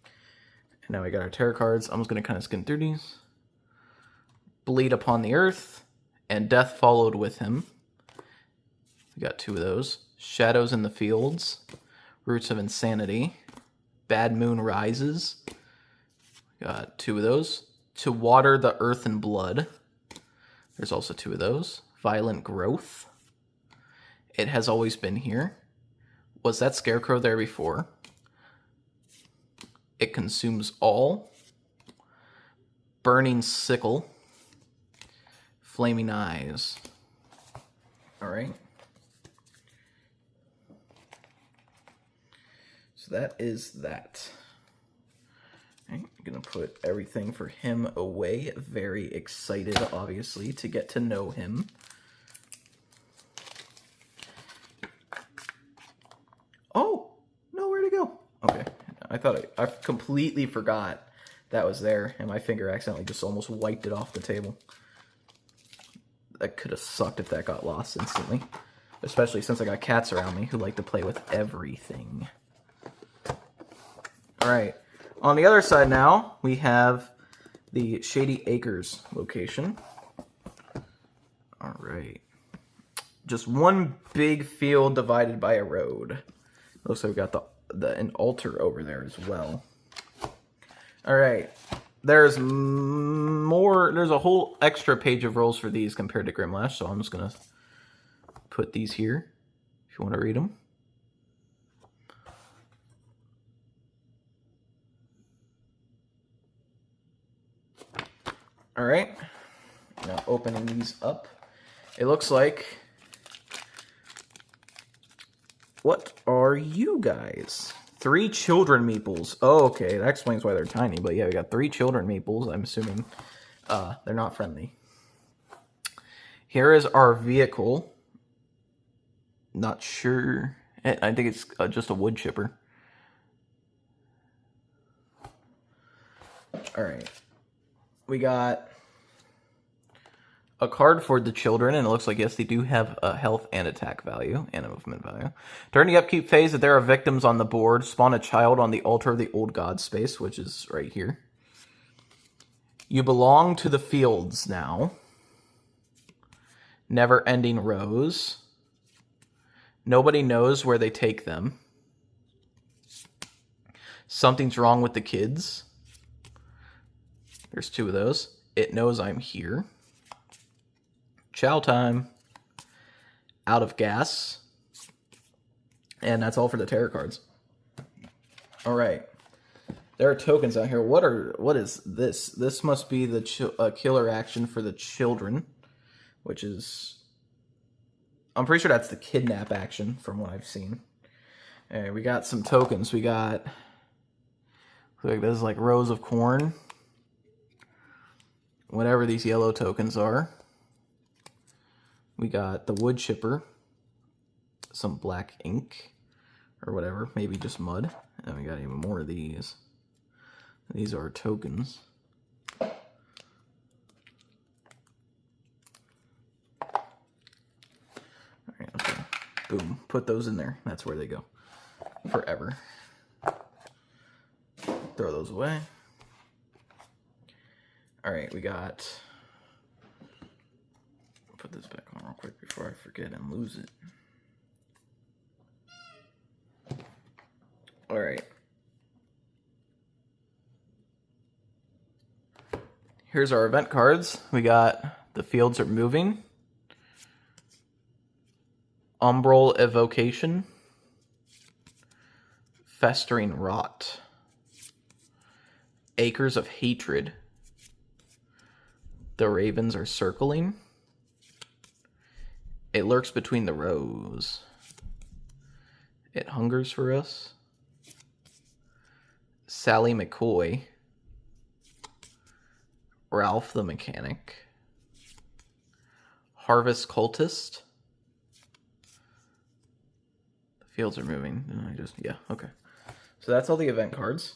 And now we got our tarot cards. I'm just going to kind of skim through these. Bleed Upon the Earth, and Death Followed with Him. We got 2 of those. Shadows in the Fields, Roots of Insanity, Bad Moon Rises. We got 2 of those. To Water the Earth in Blood. There's also 2 of those. Violent Growth. It Has Always Been Here. Was that Scarecrow there before? It Consumes All. Burning Sickle. Flaming Eyes. Alright. So that is that. Right, I'm going to put everything for him away. Very excited, obviously, to get to know him. Oh, nowhere to go. Okay, I completely forgot that was there, and my finger accidentally just almost wiped it off the table. That could have sucked if that got lost instantly. Especially since I got cats around me who like to play with everything. Alright. On the other side now, we have the Shady Acres location. Alright. Just one big field divided by a road. Looks like we got an altar over there as well. Alright. There's a whole extra page of rolls for these compared to Grimlash, so I'm just going to put these here if you want to read them. Alright, now opening these up, it looks like, what are you guys? 3 children meeples. Oh, okay, that explains why they're tiny, but yeah, we got 3 children meeples. I'm assuming they're not friendly. Here is our vehicle. Not sure. I think it's just a wood chipper. Alright. We got a card for the children, and it looks like, yes, they do have a health and attack value, and a movement value. During the upkeep phase, if there are victims on the board, spawn a child on the altar of the Old God space, which is right here. You belong to the fields now. Never-ending rows. Nobody knows where they take them. Something's wrong with the kids. There's 2 of those. It Knows I'm Here. Chow Time. Out of Gas. And that's all for the tarot cards. All right. There are tokens out here. What is this? This must be the killer action for the children, which is, I'm pretty sure that's the kidnap action from what I've seen. All right, we got some tokens. We got, like, this is like rows of corn, whatever these yellow tokens are. We got the wood chipper, some black ink or whatever, maybe just mud. And we got even more of these. These are tokens. All right, okay. Boom. Put those in there. That's where they go. Forever. Throw those away. All right, we got... Put this back on real quick before I forget and lose it. All right. Here's our event cards. We got The Fields Are Moving, Umbral Evocation, Festering Rot, Acres of Hatred, The Ravens Are Circling, It Lurks Between the Rows, It Hungers for Us, Sally McCoy, Ralph the Mechanic, Harvest Cultist. The Fields Are Moving. Yeah, okay. So that's all the event cards.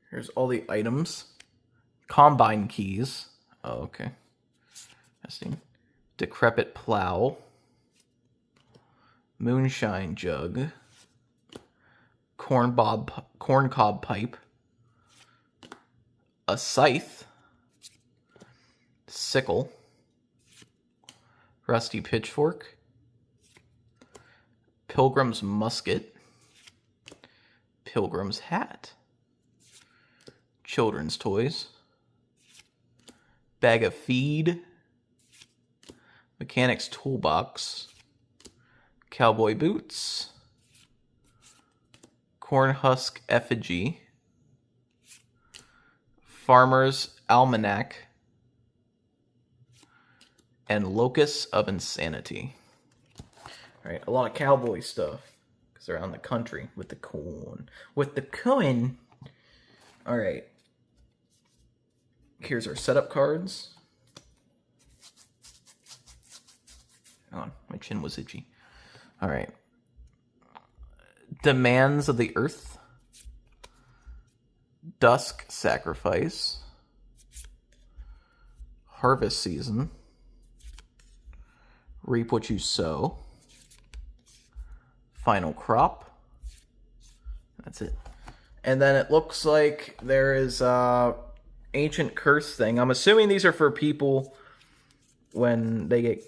Here's all the items. Combine keys. Oh, okay. Testing. Decrepit Plow. Moonshine Jug. Corncob Pipe. A Scythe. Sickle. Rusty Pitchfork. Pilgrim's Musket. Pilgrim's Hat. Children's Toys. Bag of Feed. Mechanic's Toolbox. Cowboy Boots. Corn Husk Effigy. Farmer's Almanac. And Locus of Insanity. Alright, a lot of cowboy stuff. Because they're out in the country with the corn. With the coin! Alright. Here's our setup cards. Hang on, my chin was itchy. Alright. Demands of the Earth. Dusk Sacrifice. Harvest Season. Reap What You Sow. Final Crop. That's it. And then it looks like there is a Ancient Curse thing. I'm assuming these are for people when they get...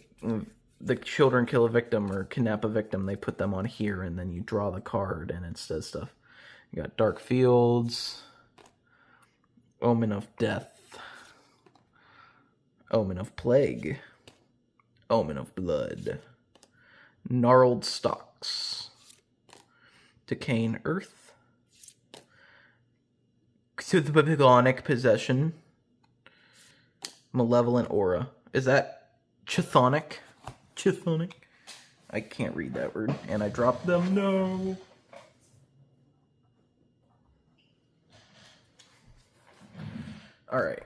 the children kill a victim or kidnap a victim, they put them on here, and then you draw the card, and it says stuff. You got Dark Fields, Omen of Death, Omen of Plague, Omen of Blood, Gnarled Stalks, Decaying Earth, Chthonic Possession, Malevolent Aura. Is that Chthonic? Chthonic? I can't read that word. And I dropped them. No. Alright.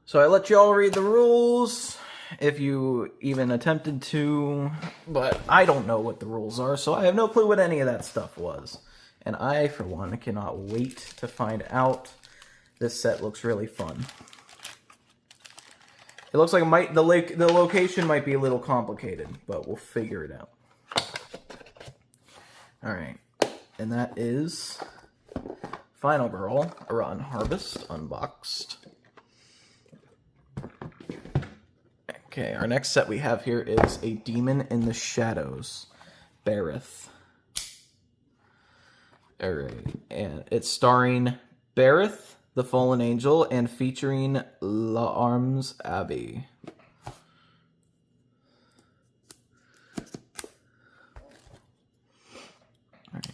So I let you all read the rules, if you even attempted to, but I don't know what the rules are, so I have no clue what any of that stuff was. And I, for one, cannot wait to find out. This set looks really fun. It looks like the location might be a little complicated, but we'll figure it out. Alright, and that is Final Girl, Rotten Harvest, unboxed. Okay, our next set we have here is a Demon in the Shadows, Bareth. Alright, and it's starring Bareth, the Fallen Angel, and featuring L'Arms Abbey. Alright.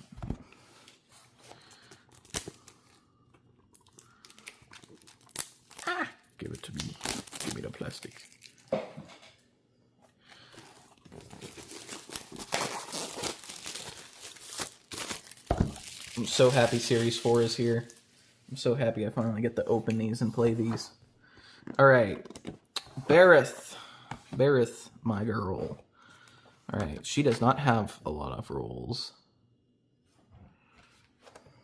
Ah! Give it to me. Give me the plastic. I'm so happy Series 4 is here. I'm so happy I finally get to open these and play these. Alright. Bareth. Bareth, my girl. Alright, she does not have a lot of rules.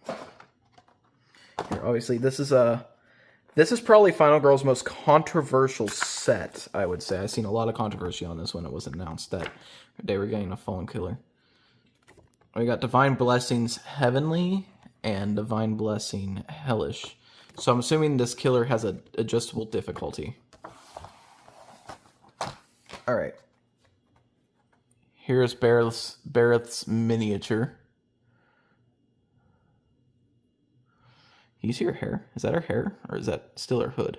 Here, obviously, this is probably Final Girl's most controversial set, I would say. I've seen a lot of controversy on this when it was announced that they were getting a Fallen Killer. We got Divine Blessings Heavenly and Divine Blessing Hellish. So I'm assuming this killer has an adjustable difficulty. Alright. Here's Bareth's miniature. You see her hair? Is that her hair? Or is that still her hood?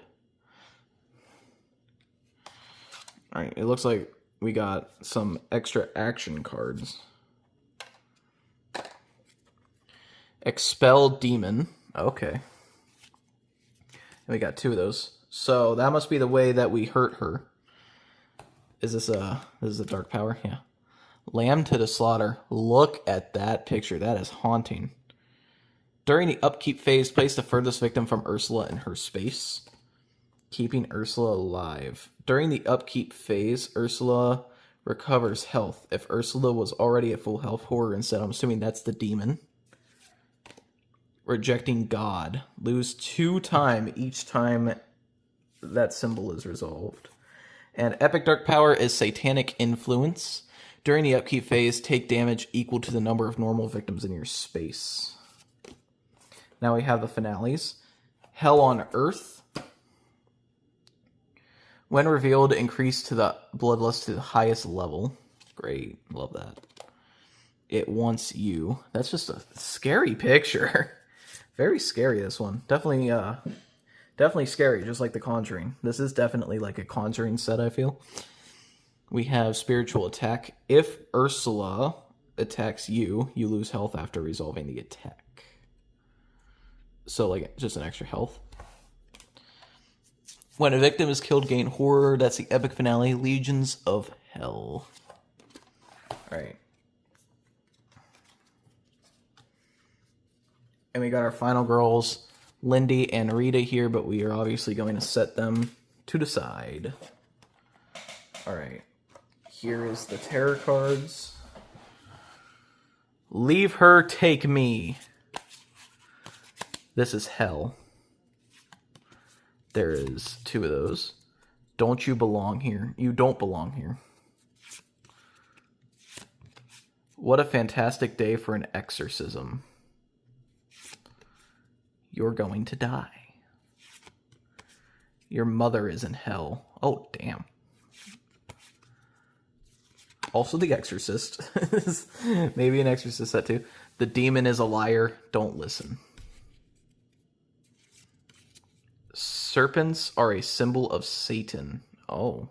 Alright, it looks like we got some extra action cards. Expel Demon. Okay. And we got 2 of those. So that must be the way that we hurt her. Is this a dark power? Yeah. Lamb to the Slaughter. Look at that picture. That is haunting. During the upkeep phase, place the furthest victim from Ursula in her space, keeping Ursula alive. During the upkeep phase, Ursula recovers health. If Ursula was already at full health, horror instead. I'm assuming that's the demon. Rejecting God. Lose 2 time each time that symbol is resolved. And Epic Dark Power is Satanic Influence. During the upkeep phase, take damage equal to the number of normal victims in your space. Now we have the finales. Hell on Earth. When revealed, increase to the Bloodlust to the highest level. Great. Love that. It wants you. That's just a scary picture. Very scary, this one. Definitely scary, just like The Conjuring. This is definitely like a Conjuring set, I feel. We have Spiritual Attack. If Ursula attacks you, you lose health after resolving the attack. So, like, just an extra health. When a victim is killed, gain horror. That's the epic finale, Legions of Hell. Alright. And we got our final girls, Lindy and Rita here, but we are obviously going to set them to the side. Alright. Here is the tarot cards. Leave her, take me. This is hell. There is 2 of those. Don't you belong here? You don't belong here. What a fantastic day for an exorcism. You're going to die. Your mother is in hell. Oh, damn. Also The Exorcist. Maybe an Exorcist set too. The demon is a liar. Don't listen. Serpents are a symbol of Satan. Oh,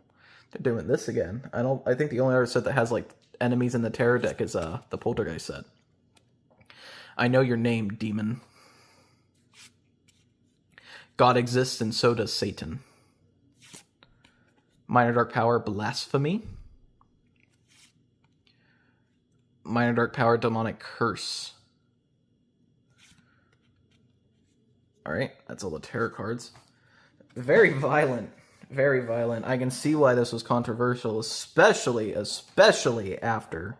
they're doing this again. I think the only other set that has like enemies in the tarot deck is the Poltergeist set. I know your name, demon. God exists and so does Satan. Minor Dark Power, Blasphemy. Minor Dark Power, Demonic Curse. Alright, that's all the tarot cards. Very violent. Very violent. I can see why this was controversial, especially after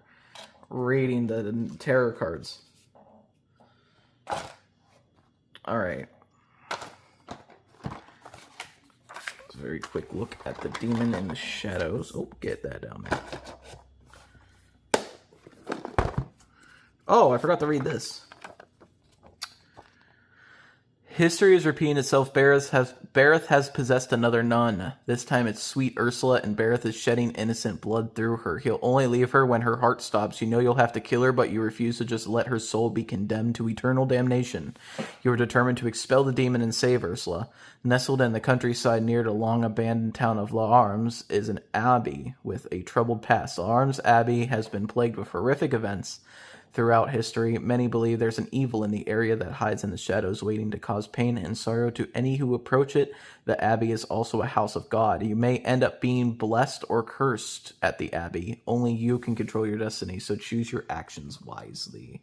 reading the tarot cards. Alright. A very quick look at the Demon in the Shadows. Oh, get that down there. Oh, I forgot to read this. History is repeating itself. Bareth has possessed another nun. This time it's sweet Ursula, and Bareth is shedding innocent blood through her. He'll only leave her when her heart stops. You know you'll have to kill her, but you refuse to just let her soul be condemned to eternal damnation. You are determined to expel the demon and save Ursula. Nestled in the countryside near the long-abandoned town of La Arms is an abbey with a troubled past. La Arms Abbey has been plagued with horrific events. Throughout history, many believe there's an evil in the area that hides in the shadows, waiting to cause pain and sorrow to any who approach it. The Abbey is also a house of God. You may end up being blessed or cursed at the Abbey. Only you can control your destiny, so choose your actions wisely.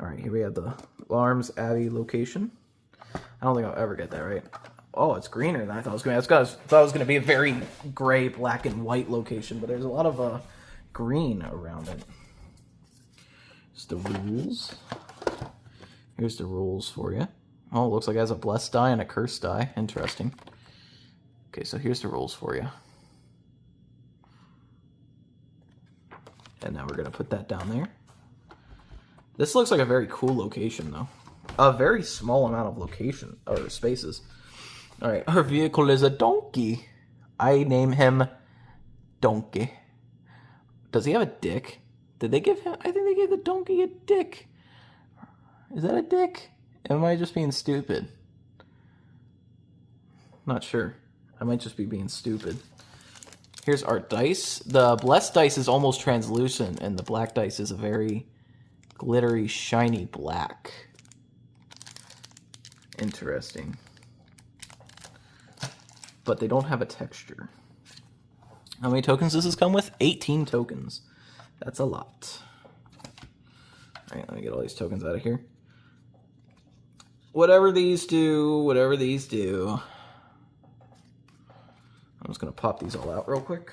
All right, here we have the Arms Abbey location. I don't think I'll ever get that right. Oh, it's greener than I thought it was going to be. I thought it was going to be a very gray, black, and white location, but there's a lot of green around it. The rules. Here's the rules for you. Oh, it looks like it has a blessed die and a cursed die. Interesting. Okay, so here's the rules for you. And now we're going to put that down there. This looks like a very cool location, though. A very small amount of location, or spaces. Alright, our vehicle is a donkey. I name him Donkey. Does he have a dick? Did they give him... I think they gave the donkey a dick. Is that a dick? Am I just being stupid? Not sure. I might just be being stupid. Here's our dice. The blessed dice is almost translucent, and the black dice is a very glittery, shiny black. Interesting. But they don't have a texture. How many tokens does this come with? 18 tokens. That's a lot. Alright, let me get all these tokens out of here. Whatever these do, whatever these do. I'm just going to pop these all out real quick.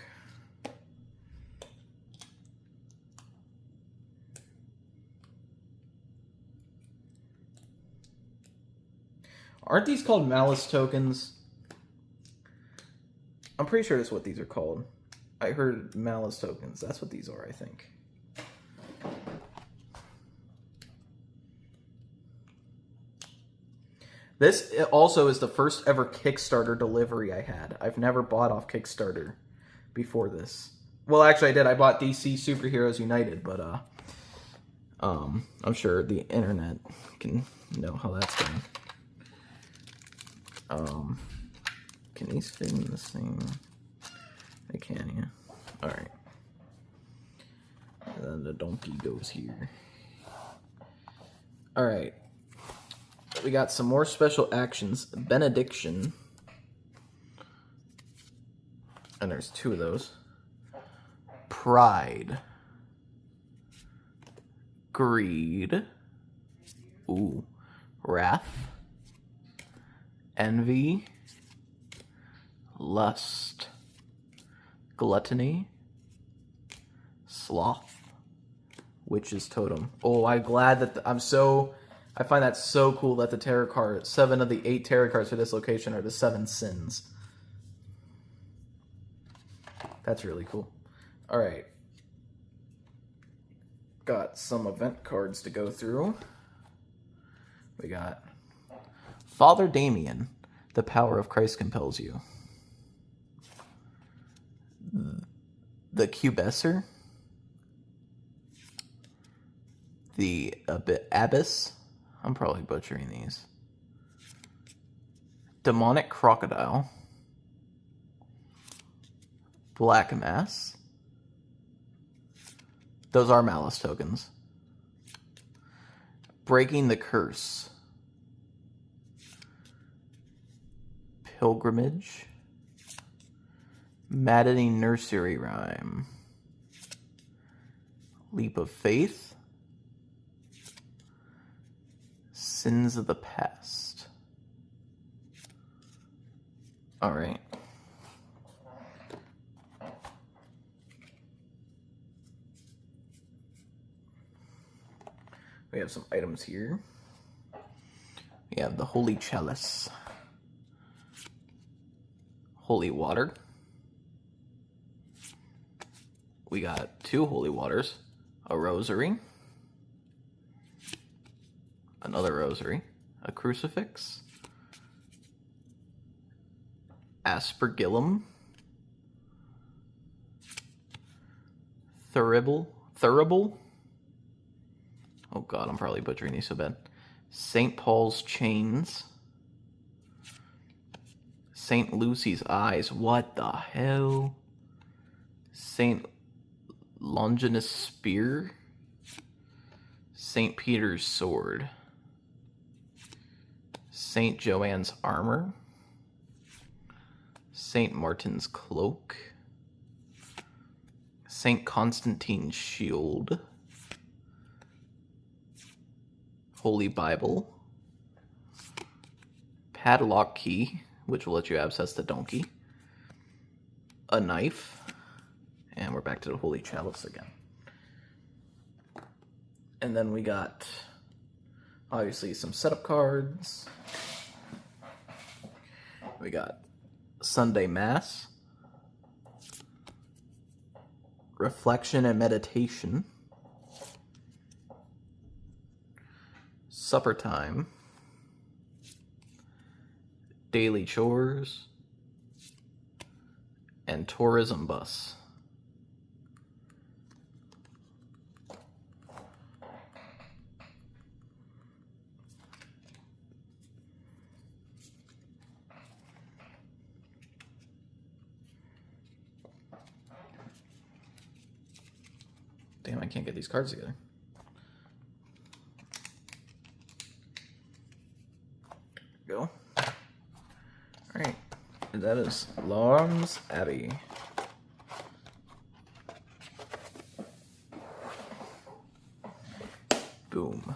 Aren't these called malice tokens? I'm pretty sure that's what these are called. I heard malice tokens. That's what these are, I think. This also is the first ever Kickstarter delivery I had. I've never bought off Kickstarter before this. Well, actually I did. I bought DC Superheroes United, but I'm sure the internet can know how that's done. Can these fit in this thing? They can, yeah. Alright. And then the donkey goes here. Alright. We got some more special actions. Benediction. And there's 2 of those. Pride. Greed. Ooh. Wrath. Envy. Lust. Gluttony. Sloth. Witch's Totem. Oh, I'm glad that I find that so cool that the tarot card, 7 of the 8 tarot cards for this location are the 7 sins. That's really cool. Alright. Got some event cards to go through. We got Father Damien. The power of Christ compels you. The Cubesser. The Abyss. I'm probably butchering these. Demonic Crocodile. Black Mass. Those are malice tokens. Breaking the Curse. Pilgrimage. Maddening Nursery Rhyme. Leap of Faith. Sins of the Past. Alright. We have some items here. We have the Holy Chalice. Holy Water. We got 2 holy waters. A rosary. Another rosary. a crucifix, aspergillum, thurible. Oh god, I'm probably butchering these so bad. St. Paul's chains, St. Lucy's eyes. What the hell? St. Longinus spear, St. Peter's sword, St. Joanne's armor, St. Martin's cloak, St. Constantine's shield, Holy Bible, padlock key, which will let you access the donkey, a knife, and we're back to the Holy Chalice again. And then we got, obviously, some setup cards. We got Sunday Mass, Reflection and Meditation, Supper Time, Daily Chores, and Tourism Bus. Damn, I can't get these cards together. There we go. Alright. And that is Larms Abbey. Boom.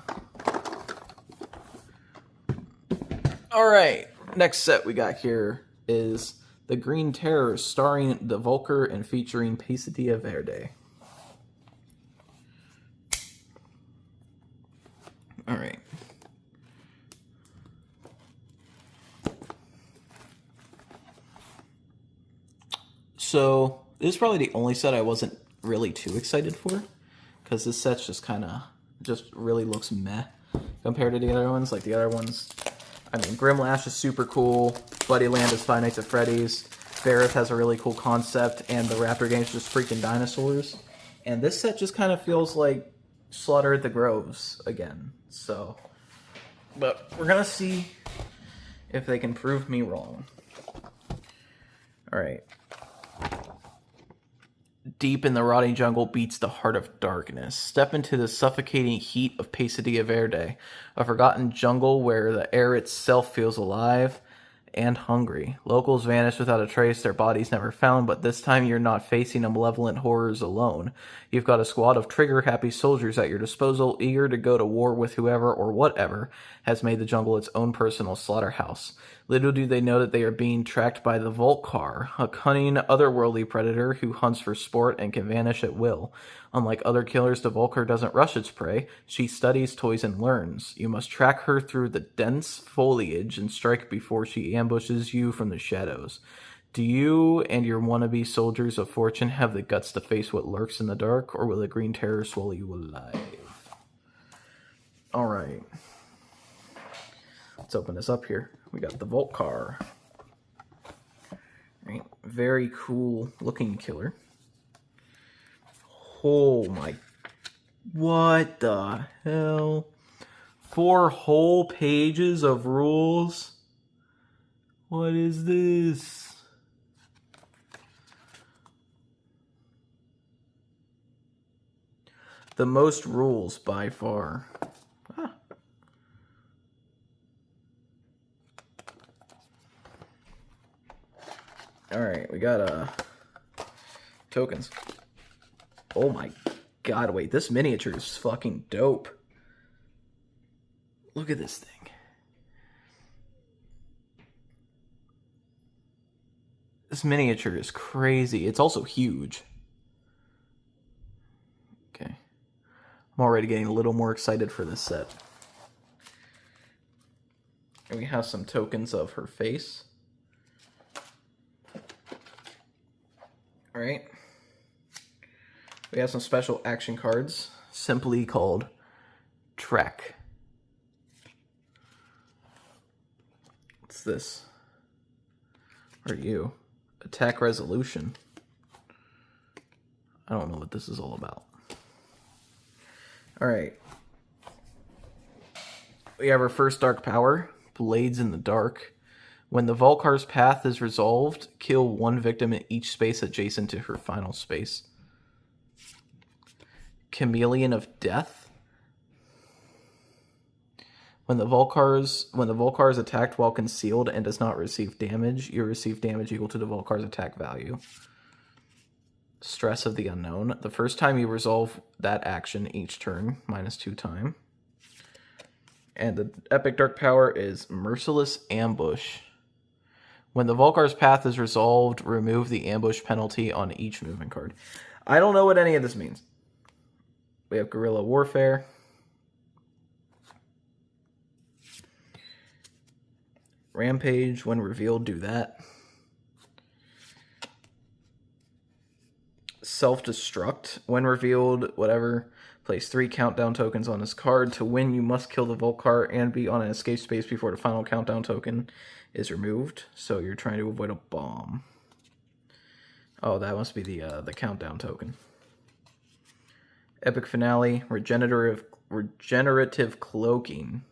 Alright. Next set we got here is The Green Terror, starring the Volker and featuring Pesadilla Verde. All right. So this is probably the only set I wasn't really too excited for, because this set just really looks meh compared to the other ones. Like the other ones, I mean, Grimlash is super cool. Buddyland is Five Nights at Freddy's. Barrett has a really cool concept, and the Raptor game's just freaking dinosaurs. And this set just kind of feels like Slaughter at the Groves again. So, but we're gonna see if they can prove me wrong. Alright. Deep in the rotting jungle beats the heart of darkness. Step into the suffocating heat of Pesadilla Verde, a forgotten jungle where the air itself feels alive and hungry. Locals vanish without a trace, their bodies never found, but this time you're not facing a malevolent horrors alone. You've got a squad of trigger-happy soldiers at your disposal, eager to go to war with whoever or whatever has made the jungle its own personal slaughterhouse. Little do they know that they are being tracked by the Volkar, a cunning, otherworldly predator who hunts for sport and can vanish at will. Unlike other killers, the Volkar doesn't rush its prey. She studies, toys, and learns. You must track her through the dense foliage and strike before she ambushes you from the shadows. Do you and your wannabe soldiers of fortune have the guts to face what lurks in the dark, or will the Green Terror swallow you alive? Alright. Let's open this up here. We got the Volkar. Right. Very cool looking killer. Oh my... What the hell? 4 whole pages of rules? What is this? The most rules by far. Ah. Alright, we got tokens. Oh my god, wait, this miniature is fucking dope. Look at this thing. This miniature is crazy. It's also huge. Okay. I'm already getting a little more excited for this set. And we have some tokens of her face. Alright. We have some special action cards, simply called Trek. What's this? What are you? Attack resolution. I don't know what this is all about. Alright. We have our first dark power, Blades in the Dark. When the Volkar's path is resolved, kill one victim in each space adjacent to her final space. Chameleon of Death. When the Volkar is attacked while concealed and does not receive damage, you receive damage equal to the Volkar's attack value. Stress of the Unknown. The first time you resolve that action each turn, -2 time. And the epic dark power is Merciless Ambush. When the Volkar's path is resolved, remove the ambush penalty on each movement card. I don't know what any of this means. We have Guerrilla Warfare. Rampage, when revealed, do that. Self-destruct, when revealed, whatever. Place 3 countdown tokens on this card. To win, you must kill the Volkar and be on an escape space before the final countdown token is removed. So you're trying to avoid a bomb. Oh, that must be the countdown token. Epic Finale, regenerative cloaking.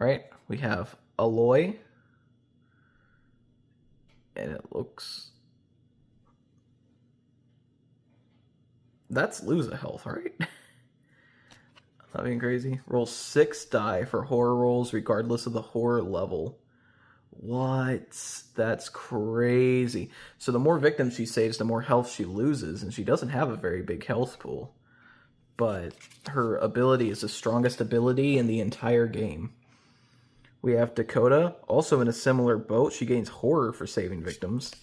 Alright, we have Alloy. And it looks... That's lose a health, right? I'm not being crazy. Roll 6 die for horror rolls regardless of the horror level. What? That's crazy. So the more victims she saves, the more health she loses, and she doesn't have a very big health pool. But her ability is the strongest ability in the entire game. We have Dakota, also in a similar boat. She gains horror for saving victims.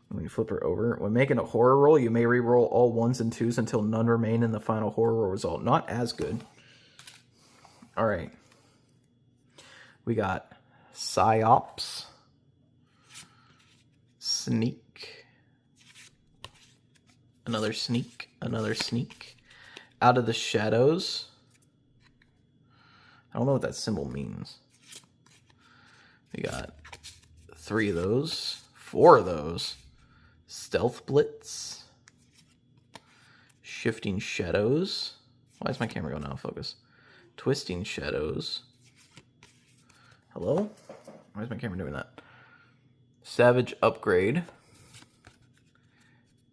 When you flip her over, when making a horror roll, you may re-roll all 1s and 2s until none remain in the final horror roll result. Not as good. Alright. We got Psyops. Sneak. Another sneak. Another sneak. Out of the Shadows. I don't know what that symbol means. We got 3 of those. 4 of those. Stealth Blitz. Shifting Shadows. Why is my camera going out of focus? Twisting Shadows. Hello? Why is my camera doing that? Savage Upgrade.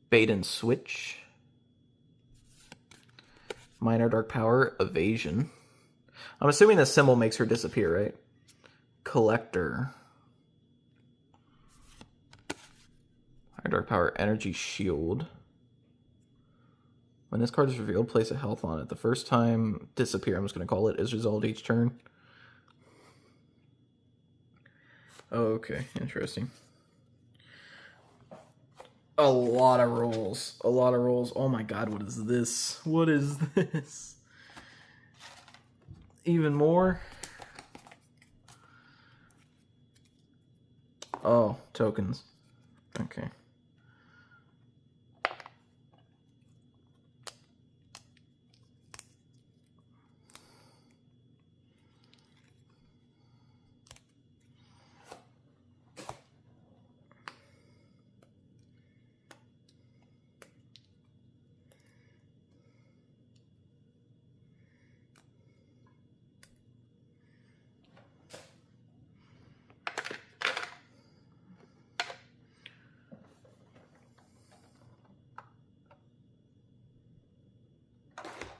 Bait and Switch. Minor Dark Power. Evasion. I'm assuming the symbol makes her disappear, right? Collector. High Dark Power, Energy Shield. When this card is revealed, place a health on it. The first time disappear, I'm just going to call it, is resolved each turn. Oh, okay, interesting. A lot of rolls. A lot of rolls. Oh my god, what is this? What is this? Even more? Oh, tokens. Okay.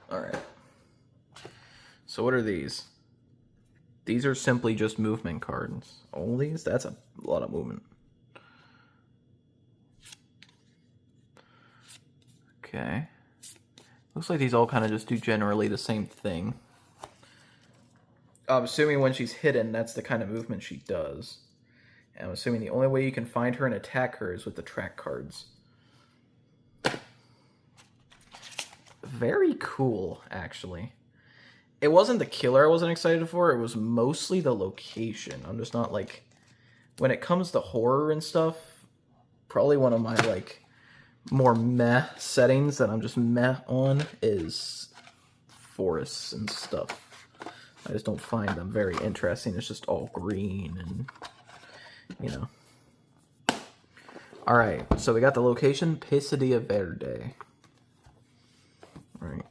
Alright. So what are these? These are simply just movement cards. All these? That's a lot of movement. Okay. Looks like these all kind of just do generally the same thing. I'm assuming when she's hidden, that's the kind of movement she does. And I'm assuming the only way you can find her and attack her is with the track cards. Very cool, actually. It wasn't the killer I wasn't excited for, it was mostly the location. I'm just not, like... When it comes to horror and stuff, probably one of my, like, more meh settings that I'm just meh on is forests and stuff. I just don't find them very interesting. It's just all green and, you know. All right, so we got the location, Pesadilla Verde. All right.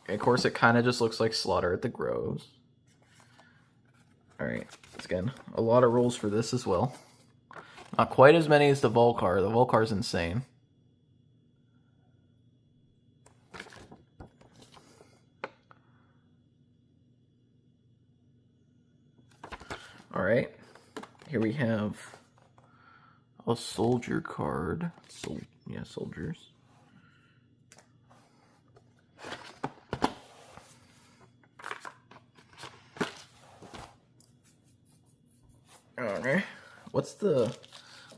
Of course, it kind of just looks like Slaughter at the Groves. All right, again, a lot of rules for this as well. Not quite as many as the Volcar. The Volcar's insane. All right, here we have a soldier card. Yeah, soldiers. Okay, what's the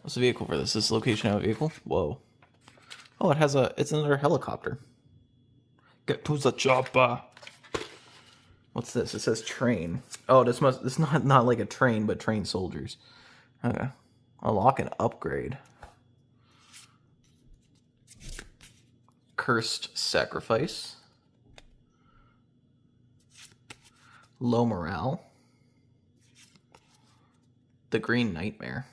vehicle for this? This location have a vehicle? Whoa. Oh, it's another helicopter. Get to the chopper. What's this? It says train. Oh, this not like a train, but train soldiers. Okay. Unlock and upgrade. Cursed Sacrifice. Low Morale. The Green Nightmare.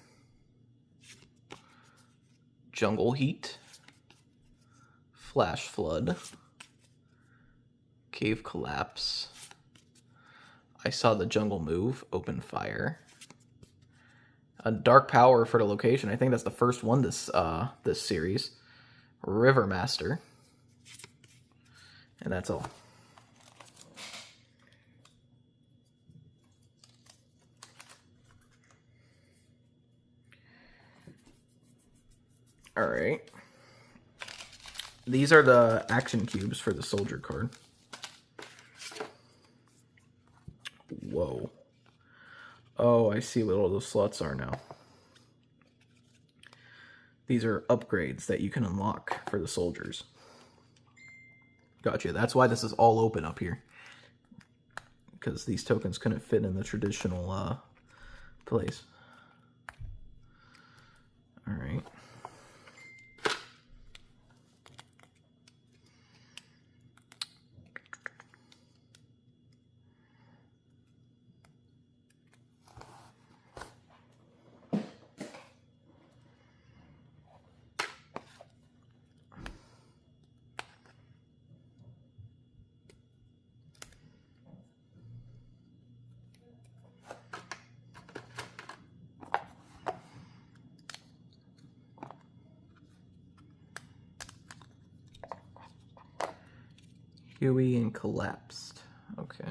Jungle Heat. Flash Flood. Cave Collapse. I Saw the Jungle Move. Open Fire. A Dark Power for the location. I think that's the first one this series. River Master. And that's all. All right. These are the action cubes for the soldier card. Whoa. Oh, I see what all those slots are now. These are upgrades that you can unlock for the soldiers. Gotcha. That's why this is all open up here. Because these tokens couldn't fit in the traditional place. All right. Huey and Collapsed. Okay.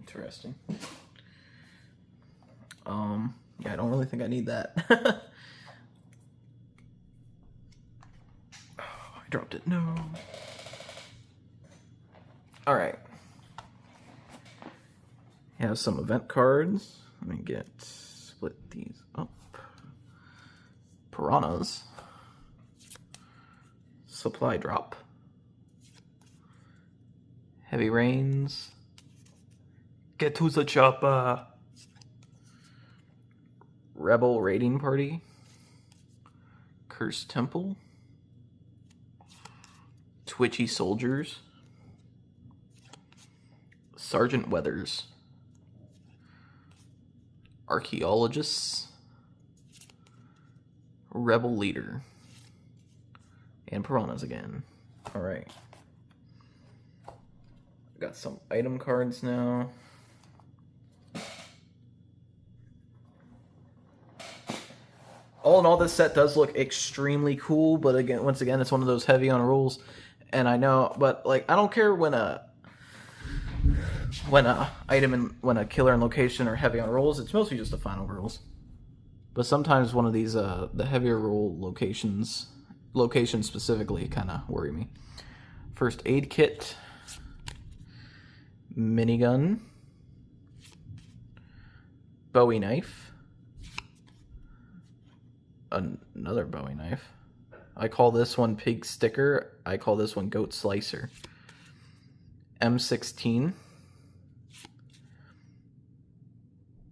Interesting. Yeah, I don't really think I need that. Oh, I dropped it. No. All right. You have some event cards. Let me split these up. Piranhas. Supply Drop. Heavy Rains. Get to the chopper. Rebel Raiding Party. Cursed Temple. Twitchy Soldiers. Sergeant Weathers. Archaeologists. Rebel Leader. And Piranhas again. Alright. Got some item cards now. All in all, this set does look extremely cool, but again, once again, it's one of those heavy on rules. And I know, but like, I don't care when a item and when a killer and location are heavy on rules. It's mostly just the final rules. But sometimes one of these the heavier rule locations specifically kind of worry me. First aid kit, minigun, Bowie knife, another Bowie knife. I call this one pig sticker. I call this one goat slicer. M16.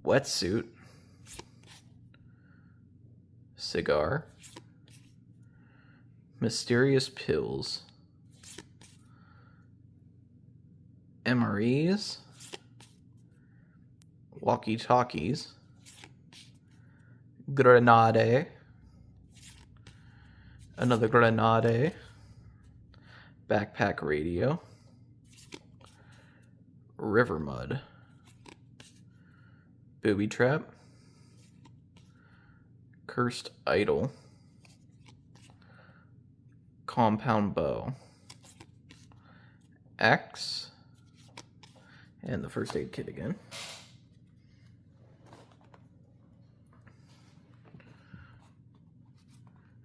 Wetsuit. cigar, mysterious pills, MREs, walkie-talkies, grenade, another grenade, backpack radio, river mud, booby trap, cursed idol, compound bow, X, and the first aid kit again.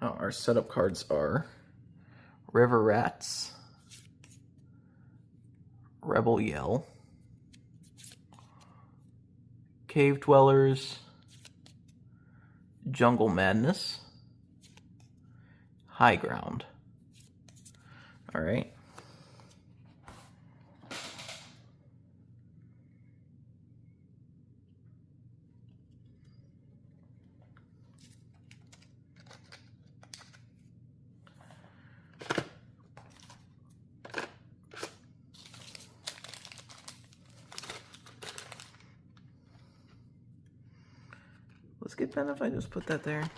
Oh, our setup cards are River Rats, Rebel Yell, Cave Dwellers, Jungle Madness, High Ground. All right. Let's get Ben if I just put that there.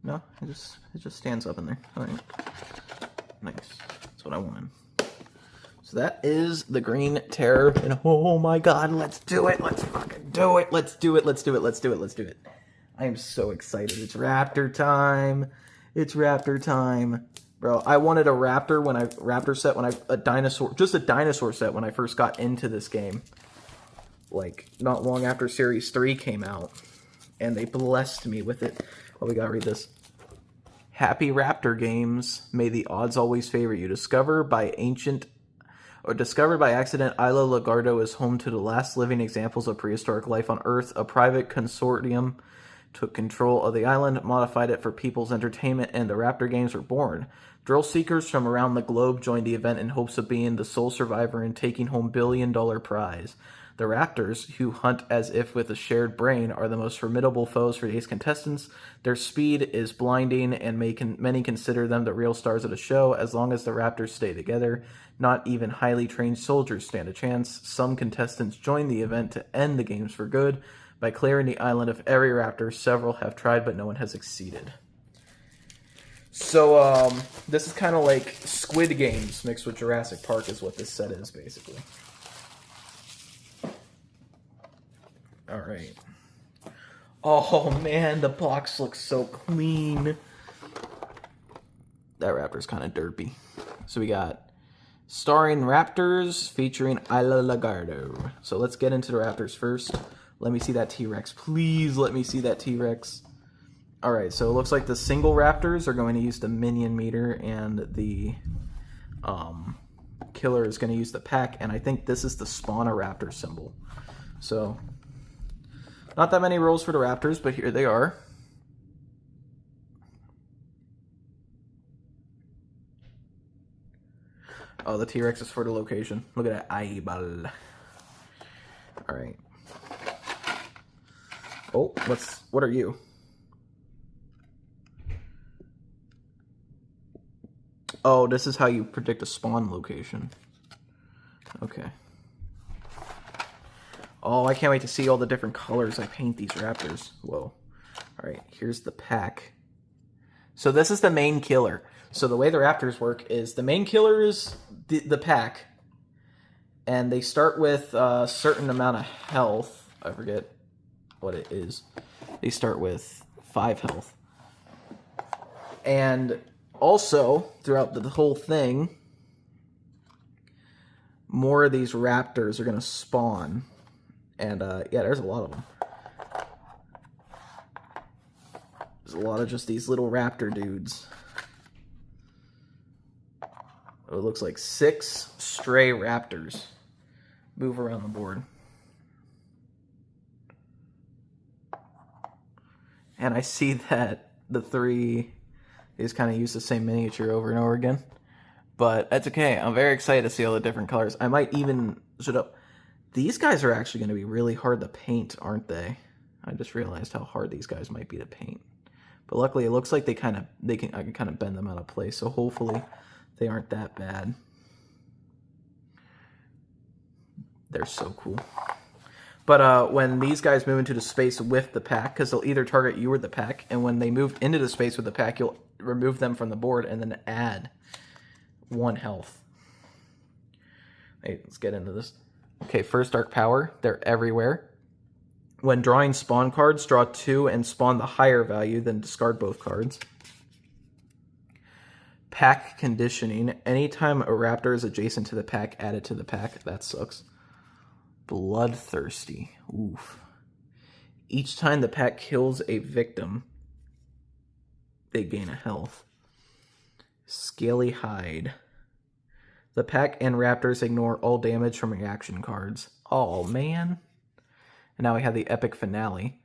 No, it just stands up in there. All right. Nice. That's what I wanted. So that is the Green Terror, and oh my god, let's do it! Let's fucking do it! Let's do it! Let's do it! Let's do it! Let's do it! I am so excited! It's Raptor time! It's Raptor time, bro! I wanted a Raptor set when a dinosaur set when I first got into this game. Like not long after Series 3 came out, and they blessed me with it. Oh, we gotta read this. Happy Raptor games. May the odds always favor you. Discovered by accident, Isla Lagardo is home to the last living examples of prehistoric life on Earth. A private consortium took control of the island, modified it for people's entertainment, and the Raptor games were born. Thrill seekers from around the globe joined the event in hopes of being the sole survivor and taking home billion-dollar prize. The Raptors, who hunt as if with a shared brain, are the most formidable foes for today's contestants. Their speed is blinding, and many consider them the real stars of the show. As long as the Raptors stay together, not even highly trained soldiers stand a chance. Some contestants join the event to end the games for good by clearing the island of every Raptor. Several have tried, but no one has succeeded. So, this is kind of like Squid Games mixed with Jurassic Park is what this set is, basically. All right. Oh, man, the box looks so clean. That Raptor's kind of derpy. So we got starring Raptors featuring Isla Lagardo. So let's get into the Raptors first. Let me see that T-Rex. Please let me see that T-Rex. All right, so it looks like the single Raptors are going to use the minion meter, and the killer is going to use the pack, and I think this is the Spawner Raptor symbol. So not that many rolls for the Raptors, but here they are. Oh, the T-Rex is for the location. Look at that eyeball. All right. Oh, what are you? Oh, this is how you predict a spawn location. Okay. Oh, I can't wait to see all the different colors I paint these Raptors. Whoa. Alright, here's the pack. So this is the main killer. So the way the Raptors work is the main killer is the pack. And they start with a certain amount of health. I forget what it is. They start with 5 health. And also, throughout the whole thing, more of these Raptors are going to spawn. And, yeah, there's a lot of them. There's a lot of just these little Raptor dudes. It looks like 6 stray Raptors move around the board. And I see that the 3 is kind of use the same miniature over and over again. But that's okay. I'm very excited to see all the different colors. I might even... These guys are actually going to be really hard to paint, aren't they? I just realized how hard these guys might be to paint. But luckily, it looks like I can kind of bend them out of place. So hopefully, they aren't that bad. They're so cool. But when these guys move into the space with the pack, because they'll either target you or the pack, and when they move into the space with the pack, you'll remove them from the board and then add 1 health. Hey, let's get into this. Okay, first Dark Power. They're everywhere. When drawing spawn cards, draw 2 and spawn the higher value, then discard both cards. Pack Conditioning. Anytime a raptor is adjacent to the pack, add it to the pack. That sucks. Bloodthirsty. Oof. Each time the pack kills a victim, they gain a health. Scaly Hide. The pack and raptors ignore all damage from reaction cards. Oh, man. And now we have the epic finale.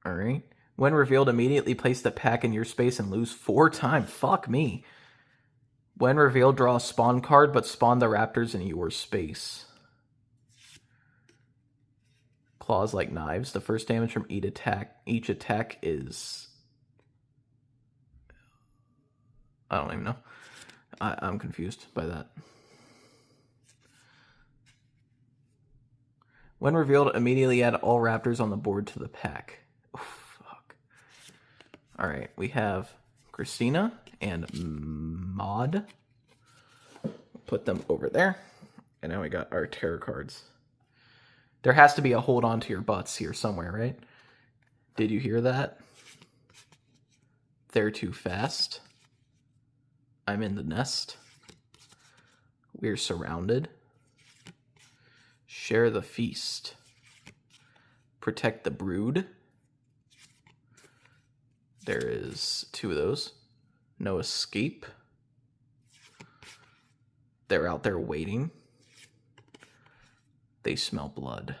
Alright. When revealed, immediately place the pack in your space and lose 4 times. Fuck me. When revealed, draw a spawn card, but spawn the raptors in your space. Claws like knives. The first damage from each attack is... I don't even know. I'm confused by that. When revealed, immediately add all raptors on the board to the pack. Oh, fuck. Alright, we have Christina and Maud. Put them over there. And now we got our tarot cards. There has to be a hold on to your butts here somewhere, right? Did you hear that? They're too fast. I'm in the nest. We're surrounded. Share the feast. Protect the brood. There is 2 of those. No escape. They're out there waiting. They smell blood.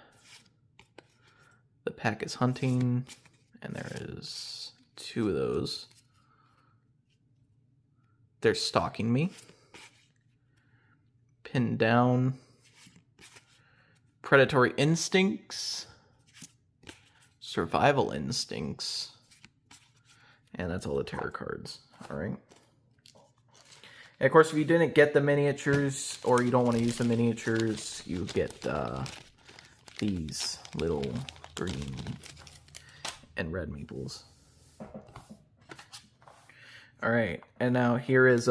The pack is hunting. And there is 2 of those. They're stalking me. Pinned down. Predatory instincts. Survival instincts. And that's all the tarot cards. Alright. And of course, if you didn't get the miniatures, or you don't want to use the miniatures, you get these little green and red meeples. Alright, and now here is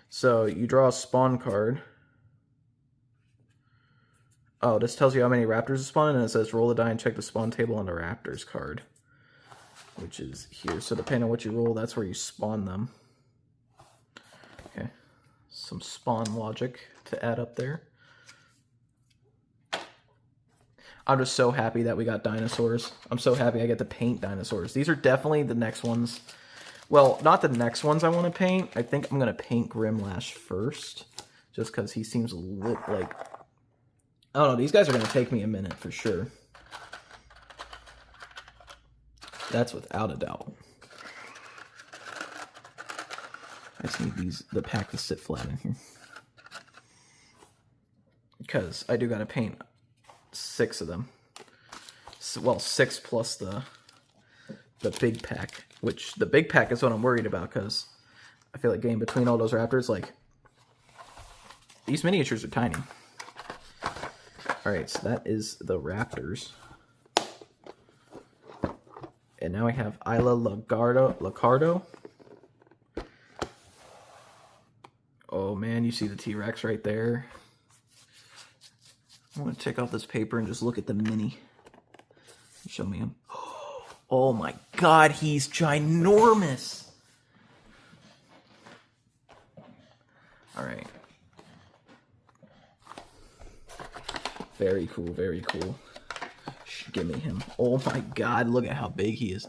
so you draw a spawn card. Oh, this tells you how many raptors spawn, and it says roll a die and check the spawn table on the raptors card, which is here. So depending on what you roll, that's where you spawn them. Okay, some spawn logic to add up there. I'm just so happy that we got dinosaurs. I'm so happy I get to paint dinosaurs. These are definitely the next ones. Well, not the next ones I want to paint. I think I'm going to paint Grimlash first. Just because he seems like... I don't know, these guys are going to take me a minute for sure. That's without a doubt. I just need the pack to sit flat in here. Because I do got to paint 6 of them. Well, 6 plus the big pack. Which, the big pack is what I'm worried about, because I feel like getting between all those raptors, like, these miniatures are tiny. Alright, so that is the raptors. And now we have Isla Lacardo. Oh man, you see the T-Rex right there. I want to take off this paper and just look at the mini. Show me him. Oh my god, he's ginormous! Alright. Very cool, very cool. Give me him. Oh my god, look at how big he is.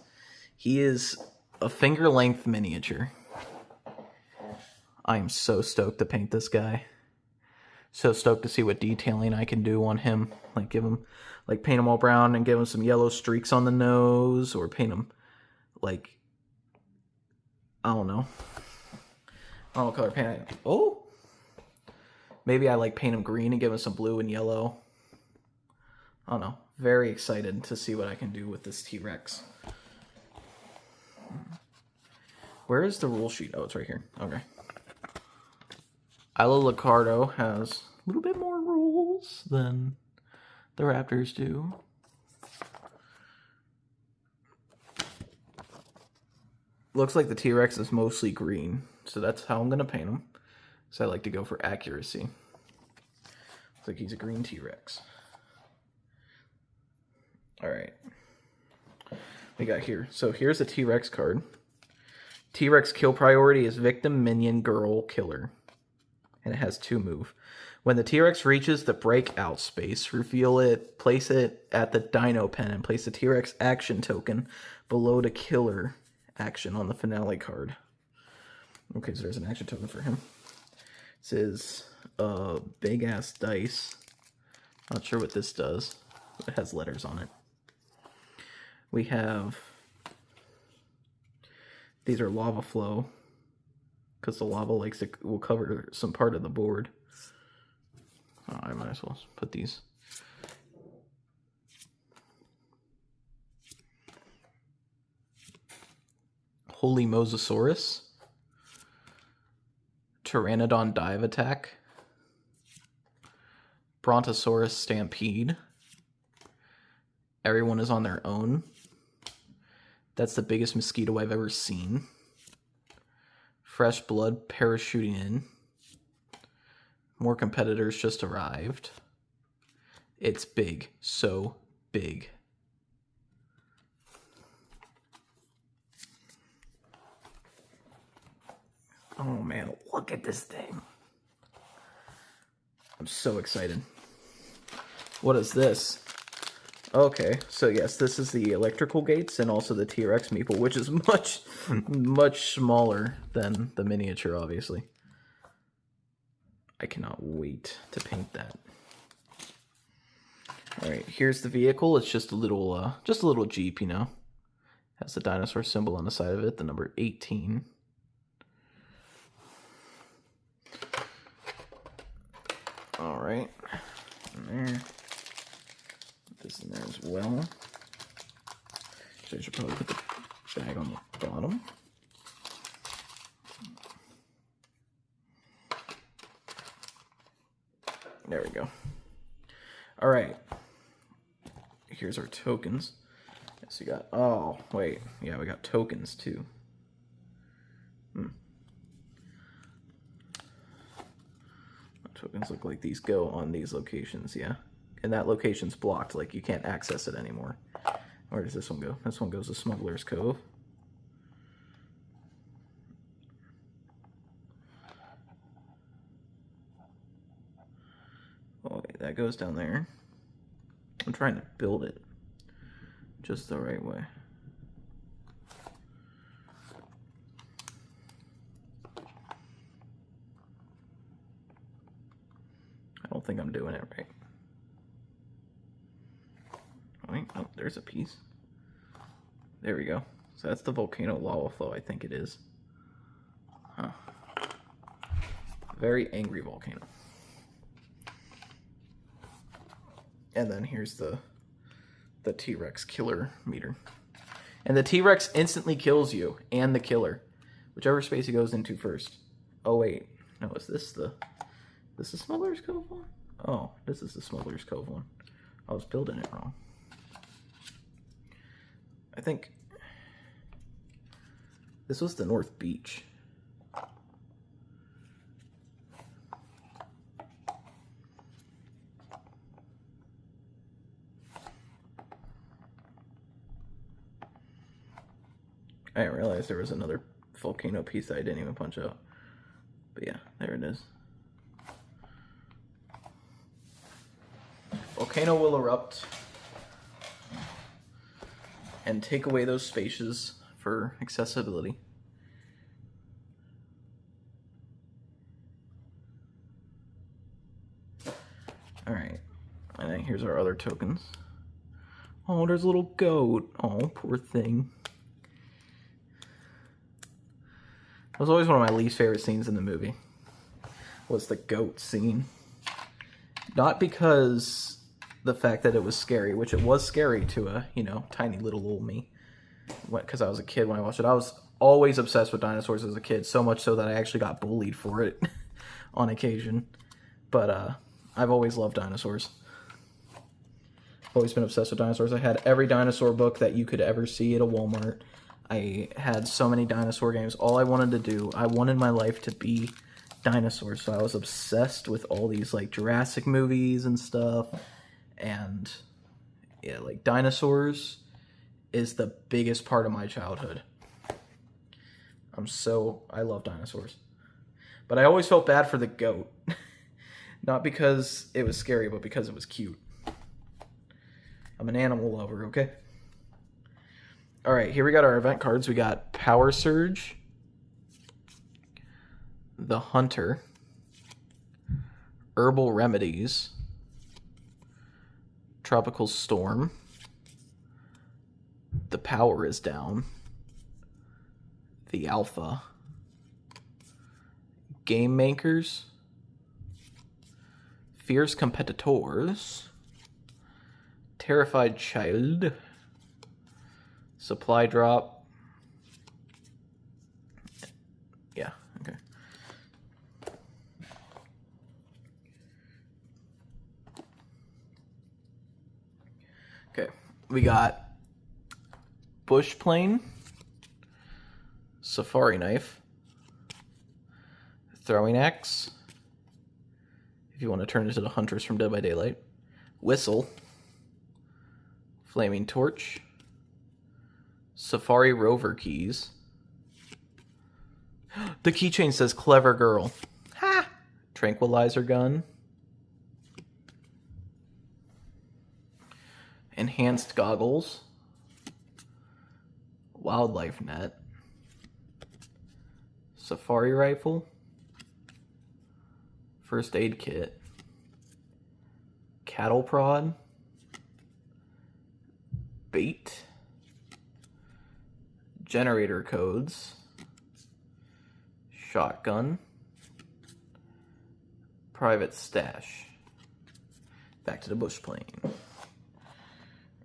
He is a finger-length miniature. I am so stoked to paint this guy. So stoked to see what detailing I can do on him. Like, give him... Like, paint him all brown and give him some yellow streaks on the nose. Or paint him, like... I don't know. I don't know what color paint I... Oh! Maybe I, like, paint him green and give him some blue and yellow. I don't know. Very excited to see what I can do with this T-Rex. Where is the rule sheet? Oh, it's right here. Okay. Isla Licardo has a little bit more rules than the Raptors do. Looks like the T-Rex is mostly green, so that's how I'm going to paint him. So I like to go for accuracy. Looks like he's a green T-Rex. Alright. We got here. So here's a T-Rex card. T-Rex kill priority is victim, minion, girl, killer. And it has 2 move. When the T-Rex reaches the breakout space, reveal it, place it at the Dino Pen, and place the T-Rex action token below the killer action on the finale card. Okay, so there's an action token for him. This is a big ass dice. Not sure what this does. It has letters on it. We have, these are lava flow, because the lava will cover some part of the board. Oh, I might as well put these. Holy Mosasaurus, Pteranodon Dive Attack, Brontosaurus Stampede, Everyone is on their own. That's the biggest mosquito I've ever seen. Fresh blood parachuting in. More competitors just arrived. It's big, so big. Oh man, look at this thing. I'm so excited. What is this? Okay, so yes, this is the electrical gates and also the T-Rex meeple, which is much, much smaller than the miniature, obviously. I cannot wait to paint that. All right, here's the vehicle. It's just a little Jeep, you know. Has the dinosaur symbol on the side of it, the number 18. All right, in there. Put this in there as well. So I should probably put the bag on the bottom. There we go. All right. Here's our tokens. So we got, oh, wait. Yeah, we got tokens too. Tokens look like these go on these locations, yeah. And that location's blocked, like you can't access it anymore. Where does this one go? This one goes to Smuggler's Cove. Oh, wait, that goes down there. I'm trying to build it just the right way. I don't think I'm doing it right. Wait, oh, there's a piece. There we go. So that's the volcano lava flow, I think it is. Huh. Very angry volcano. And then here's the T-Rex killer meter. And the T-Rex instantly kills you and the killer, whichever space he goes into first. Oh wait, no, is this the Smuggler's Cove one? Oh, this is the Smuggler's Cove one. I was building it wrong. I think this was the North Beach. I didn't realize there was another volcano piece that I didn't even punch out. But yeah, there it is. Volcano will erupt and take away those spaces for accessibility. Alright, and then here's our other tokens. Oh, there's a little goat. Oh, poor thing. That was always one of my least favorite scenes in the movie, was the goat scene. Not because the fact that it was scary, which it was scary to a, tiny little old me. Because I was a kid when I watched it. I was always obsessed with dinosaurs as a kid, so much so that I actually got bullied for it on occasion. But I've always loved dinosaurs. Always been obsessed with dinosaurs. I had every dinosaur book that you could ever see at a Walmart. I had so many dinosaur games. All I wanted to do, I wanted my life to be dinosaurs. So I was obsessed with all these like Jurassic movies and stuff. And yeah, like dinosaurs is the biggest part of my childhood. I love dinosaurs. But I always felt bad for the goat. Not because it was scary, but because it was cute. I'm an animal lover, okay? Alright, here we got our event cards. We got Power Surge, the Hunter, Herbal Remedies, Tropical Storm, the Power is Down, the Alpha, Game Makers, Fierce Competitors, Terrified Child, Supply Drop. Yeah, okay. Okay, we got Bush Plane, Safari Knife, Throwing Axe, if you want to turn into the Hunters from Dead by Daylight, Whistle, Flaming Torch, Safari Rover Keys. The keychain says Clever Girl. Ha! Tranquilizer Gun. Enhanced Goggles. Wildlife Net. Safari Rifle. First Aid Kit. Cattle Prod. Bait. Generator Codes. Shotgun. Private Stash. Back to the Bush Plane.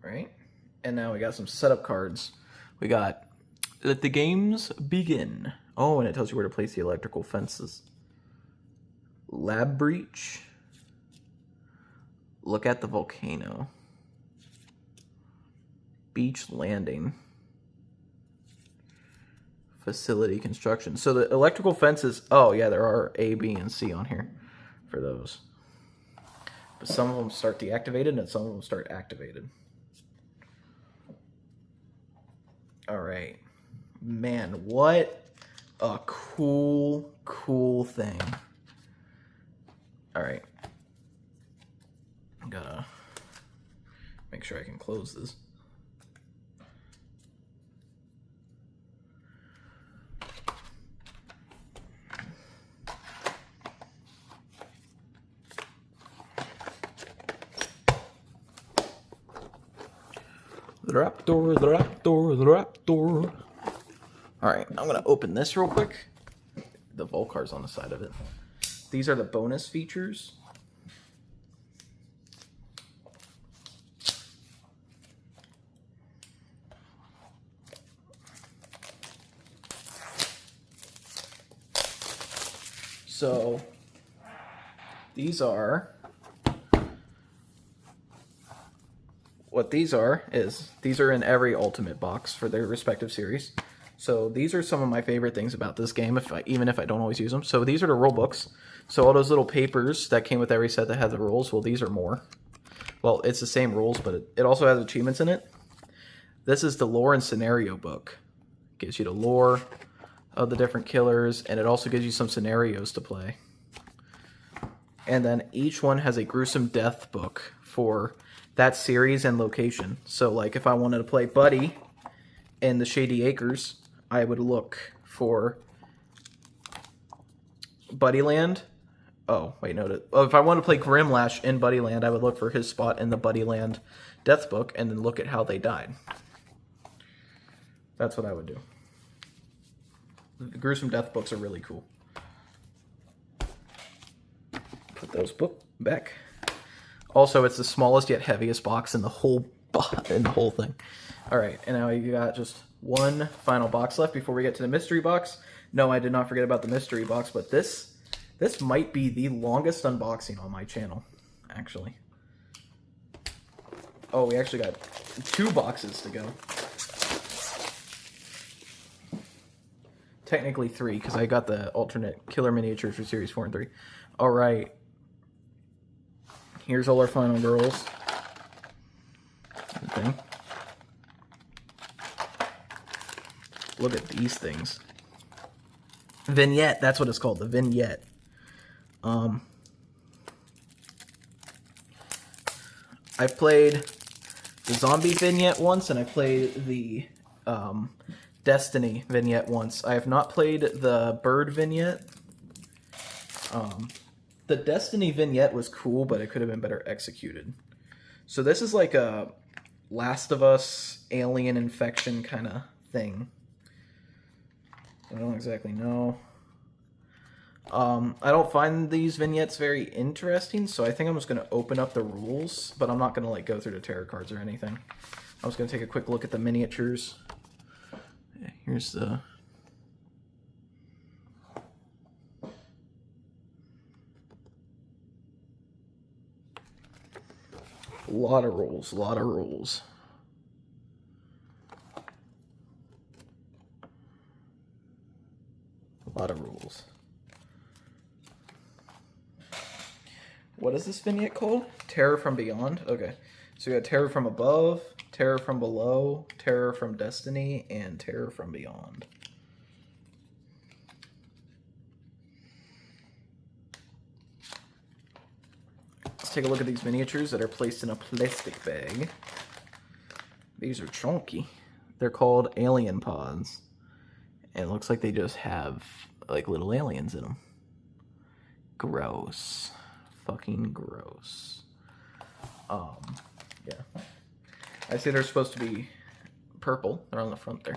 Right? And now we got some setup cards. We got Let the Games Begin. Oh, and it tells you where to place the electrical fences. Lab Breach. Look at the Volcano. Beach Landing. Facility Construction. So the electrical fences, oh yeah, there are A, B, and C on here for those. But some of them start deactivated and some of them start activated. Alright. Man, what a cool thing. Alright. Gotta make sure I can close this. The Raptor. Alright, I'm going to open this real quick. The Volcar's on the side of it. These are the bonus features. So, these are... What these are is, these are in every Ultimate box for their respective series. So these are some of my favorite things about this game, even if I don't always use them. So these are the rule books. So all those little papers that came with every set that had the rules, well, these are more. Well, it's the same rules, but it also has achievements in it. This is the lore and scenario book. It gives you the lore of the different killers, and it also gives you some scenarios to play. And then each one has a gruesome death book for that series and location. So like if I wanted to play Buddy in the Shady Acres, I would look for Buddyland. Oh, wait, no. If I want to play Grimlash in Buddyland, I would look for his spot in the Buddyland death book and then look at how they died. That's what I would do. The gruesome death books are really cool. Put those book back. Also, it's the smallest yet heaviest box in the whole thing. All right, and now you got just one final box left before we get to the mystery box. No, I did not forget about the mystery box, but this might be the longest unboxing on my channel, actually. Oh, we actually got 2 boxes to go. Technically 3, because I got the alternate killer miniatures for Series 4 and 3. All right. Here's all our final girls. Okay. Look at these things. Vignette, that's what it's called, the vignette. I played the zombie vignette once, and I played the Destiny vignette once. I have not played the bird vignette. The Destiny vignette was cool, but it could have been better executed. So this is like a Last of Us alien infection kind of thing. I don't exactly know. I don't find these vignettes very interesting, so I think I'm just going to open up the rules, but I'm not going to like go through the tarot cards or anything. I'm just going to take a quick look at the miniatures. Here's the... A lot of rules, a lot of rules. A lot of rules. What is this vignette called? Terror from Beyond? Okay. So we got Terror from Above, Terror from Below, Terror from Destiny, and Terror from Beyond. Let's take a look at these miniatures that are placed in a plastic bag. These are chunky. They're called alien pods. And it looks like they just have like little aliens in them. Gross. Fucking gross. Yeah. I say they're supposed to be purple. They're on the front there.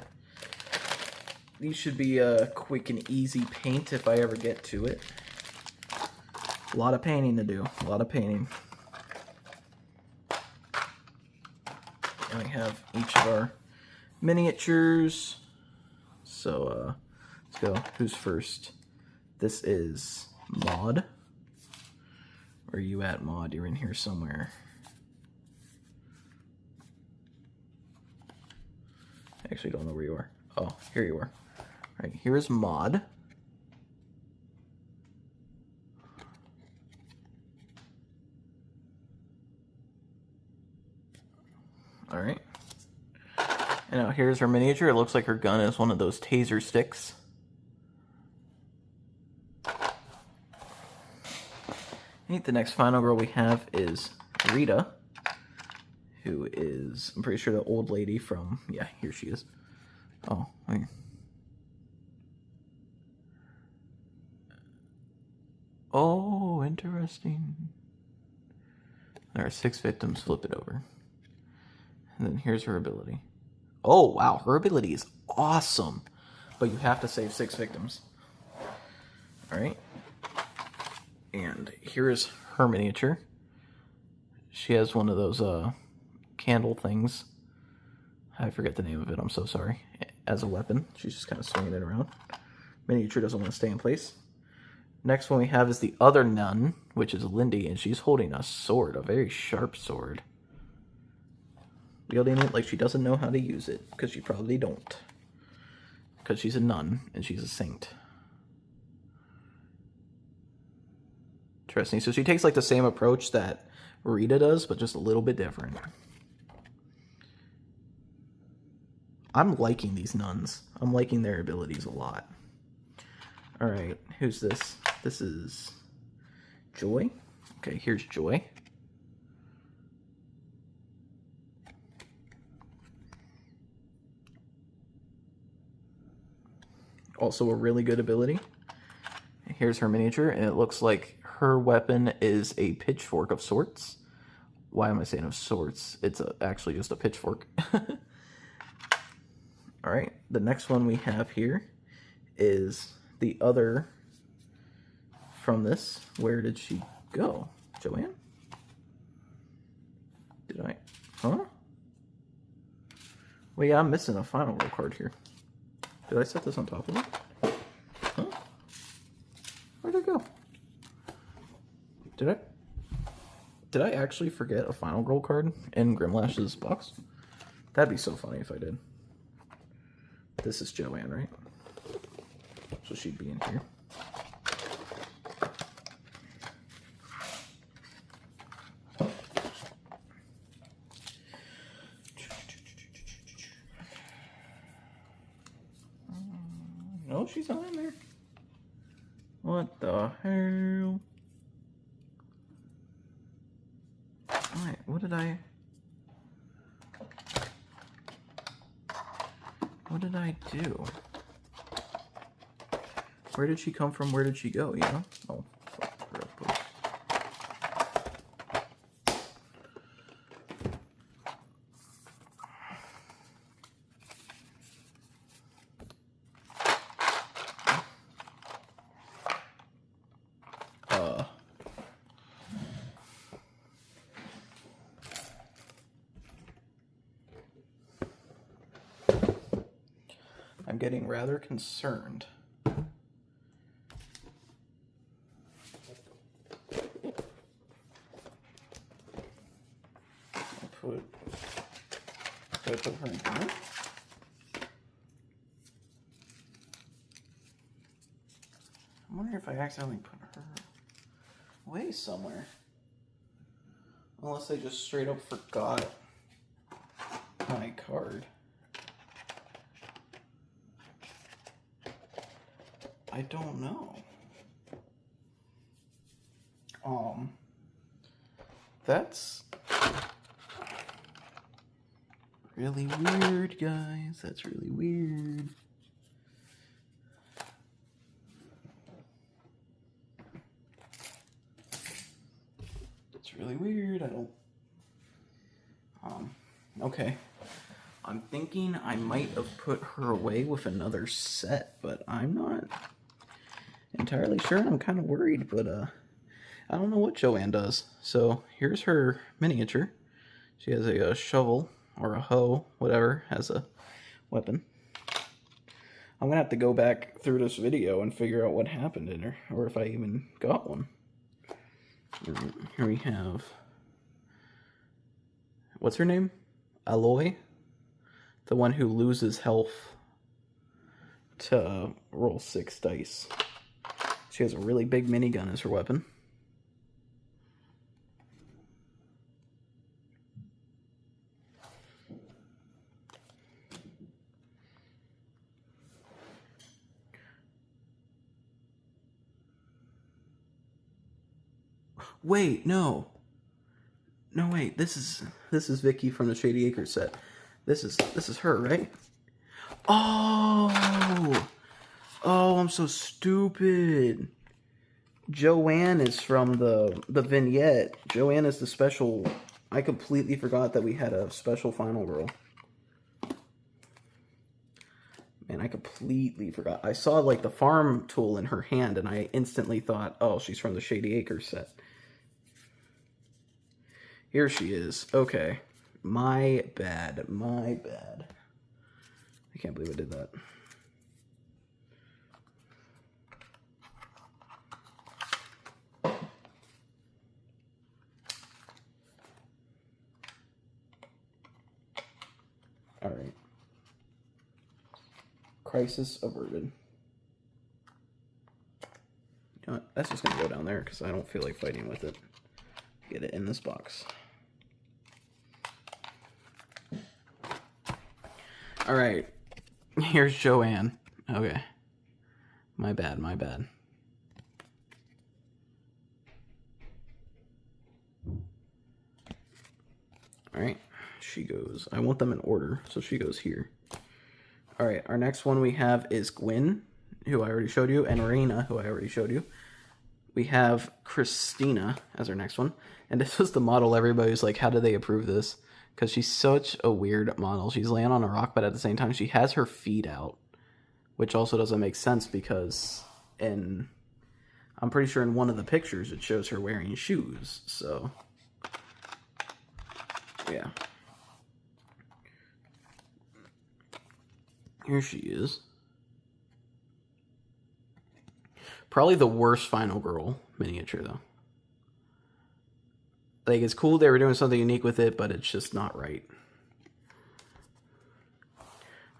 These should be a quick and easy paint if I ever get to it. A lot of painting to do. A lot of painting. And we have each of our miniatures. So, let's go. Who's first? This is Maud. Where are you at, Maud? You're in here somewhere. I actually don't know where you are. Oh, here you are. All right, here's Maud. All right. And now here's her miniature. It looks like her gun is one of those taser sticks. I think the next final girl we have is Rita, who is, I'm pretty sure, the old lady from, yeah, here she is. Oh, wait. Oh, interesting. There are 6 victims. Flip it over. And then here's her ability. Oh, wow. Her ability is awesome. But you have to save 6 victims. All right. And here's her miniature. She has one of those candle things. I forget the name of it. I'm so sorry. As a weapon. She's just kind of swinging it around. Miniature doesn't want to stay in place. Next one we have is the other nun, which is Lindy, and she's holding a sword, a very sharp sword. Wielding it like she doesn't know how to use it, because she probably don't. Because she's a nun, and she's a saint. Interesting. So she takes like the same approach that Rita does, but just a little bit different. I'm liking these nuns. I'm liking their abilities a lot. Alright, who's this? This is Joy. Okay, here's Joy. Also a really good ability. Here's her miniature, and it looks like her weapon is a pitchfork of sorts. Why am I saying of sorts? It's actually just a pitchfork. Alright, the next one we have here is the other from this. Where did she go? Joanne? Did I? Huh? Wait, yeah, I'm missing a final roll card here. Did I set this on top of it? Huh? Where'd it go? Did I actually forget a final roll card in Grimlash's box? That'd be so funny if I did. This is Joanne, right? So she'd be in here. No, she's not in there. What the hell? Alright, what did I do? Where did she come from? Where did she go, you know? Oh, fuck her up, please. I'm getting rather concerned. Did I put her in here? I'm wondering if I accidentally put her away somewhere. Unless I just straight up forgot my card. I don't know. That's really weird, guys. That's really weird. It's really weird. I don't... okay. I'm thinking I might have put her away with another set, but I'm not entirely sure. I'm kind of worried, but I don't know what Joanne does. So here's her miniature. She has a shovel or a hoe, whatever, as a weapon. I'm gonna have to go back through this video and figure out what happened in her, or if I even got one. Here we have, what's her name? Aloy, the one who loses health to roll 6 dice. She has a really big minigun as her weapon. Wait, no. No, wait. This is Vicky from the Shady Acres set. This is her, right? Oh, I'm so stupid. Joanne is from the vignette. Joanne is the special. I completely forgot that we had a special final girl. Man, I completely forgot. I saw like the farm tool in her hand, and I instantly thought, oh, she's from the Shady Acres set. Here she is. Okay. My bad. My bad. I can't believe I did that. Alright. Crisis averted. You know what? That's just going to go down there because I don't feel like fighting with it. Get it in this box. Alright. Here's Joanne. Okay. My bad, my bad. Alright. She goes. I want them in order, so she goes here. Alright, our next one we have is Gwen, who I already showed you, and Reina, who I already showed you. We have Christina as our next one. And this was the model everybody was like, how do they approve this? Because she's such a weird model. She's laying on a rock, but at the same time, she has her feet out. Which also doesn't make sense because I'm pretty sure in one of the pictures it shows her wearing shoes. So yeah. Here she is. Probably the worst Final Girl miniature, though. Like, it's cool they were doing something unique with it, but it's just not right.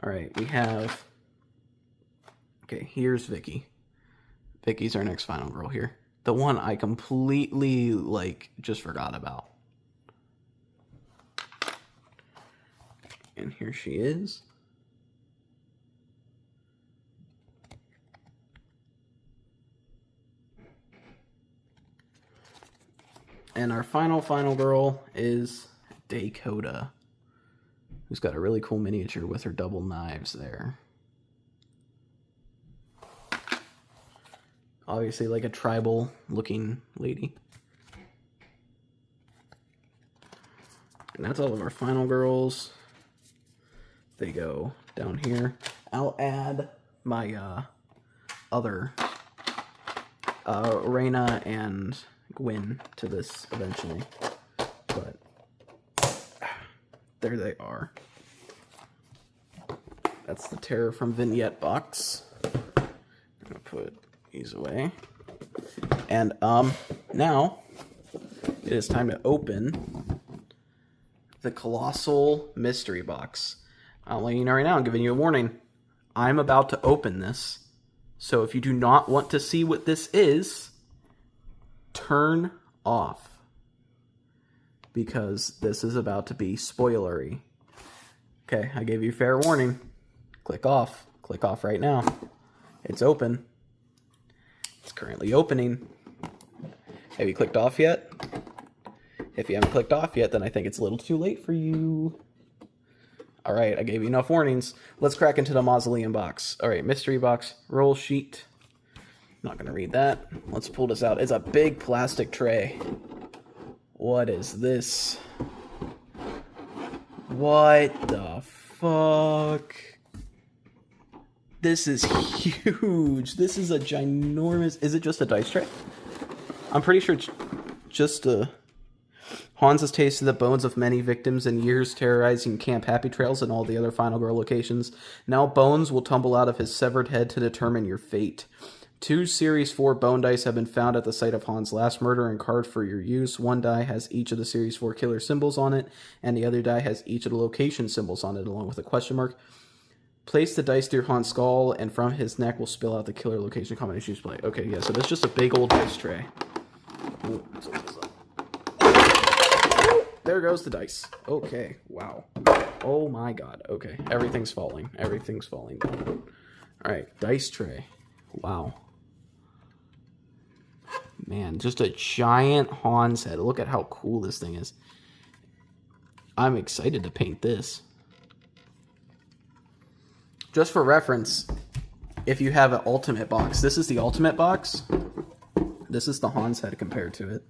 Alright, we have... Okay, here's Vicky. Vicky's our next Final Girl here. The one I completely, like, just forgot about. And here she is. And our final girl is Dakota, who's got a really cool miniature with her double knives there. Obviously like a tribal looking lady. And that's all of our final girls. They go down here. I'll add my other Reyna and Gwyn to this eventually, but there they are. That's the Terror from Vignette box. I'm gonna put these away, and now it is time to open the Colossal Mystery Box. I'll let you know right now, I'm giving you a warning. I'm about to open this, so if you do not want to see what this is, turn off, because this is about to be spoilery. Okay, I gave you fair warning. Click off. Click off right now. It's open. It's currently opening. Have you clicked off yet? If you haven't clicked off yet, then I think it's a little too late for you. Alright, I gave you enough warnings. Let's crack into the Mausoleum box. Alright, mystery box, roll sheet. Not gonna read that. Let's pull this out. It's a big plastic tray. What is this? What the fuck? This is huge. This is a ginormous... Is it just a dice tray? I'm pretty sure it's just a... Hans has tasted the bones of many victims in years, terrorizing Camp Happy Trails and all the other Final Girl locations. Now bones will tumble out of his severed head to determine your fate. 2 Series 4 bone dice have been found at the site of Hans' last murder and carved for your use. One die has each of the Series 4 killer symbols on it, and the other die has each of the location symbols on it, along with a question mark. Place the dice through Hans' skull, and from his neck will spill out the killer location combinations play. Okay, yeah, so that's just a big old dice tray. Ooh, let's open this up. There goes the dice. Okay, wow. Oh my god, okay. Everything's falling. Everything's falling down. Alright, dice tray. Wow. Man, just a giant Hans head. Look at how cool this thing is. I'm excited to paint this. Just for reference, if you have an Ultimate box, this is the Ultimate box. This is the Hans head compared to it.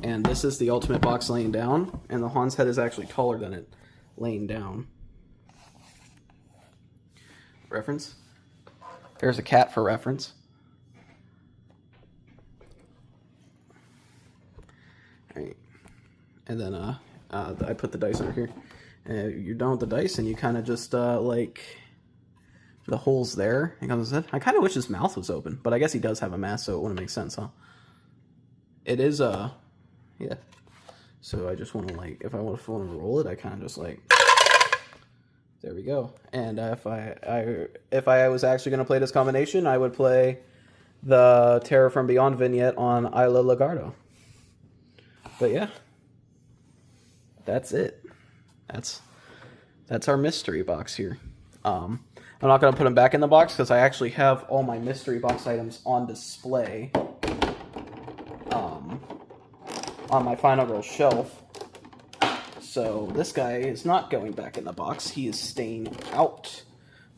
And this is the Ultimate box laying down, and the Hans head is actually taller than it laying down. Reference? There's a cat for reference. Alright. And then I put the dice over here. You're done with the dice, and you kind of just like the holes there. I kind of wish his mouth was open, but I guess he does have a mask, so it wouldn't make sense, huh? It is yeah. So I just want to like, if I want to roll it, I kind of just like, there we go. And if I was actually going to play this combination, I would play the Terror from Beyond vignette on Isla Lagarto. But yeah, that's it. That's our mystery box here. I'm not going to put them back in the box because I actually have all my mystery box items on display on my Final Girl shelf. So this guy is not going back in the box. He is staying out.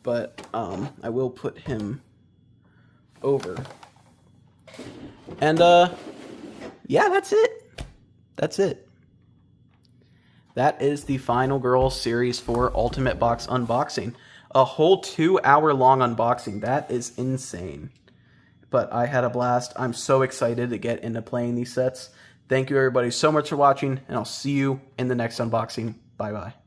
But I will put him over. And yeah, that's it. That's it. That is the Final Girl Series 4 Ultimate Box unboxing. A whole 2-hour-long unboxing. That is insane. But I had a blast. I'm so excited to get into playing these sets. Thank you everybody so much for watching, and I'll see you in the next unboxing. Bye bye.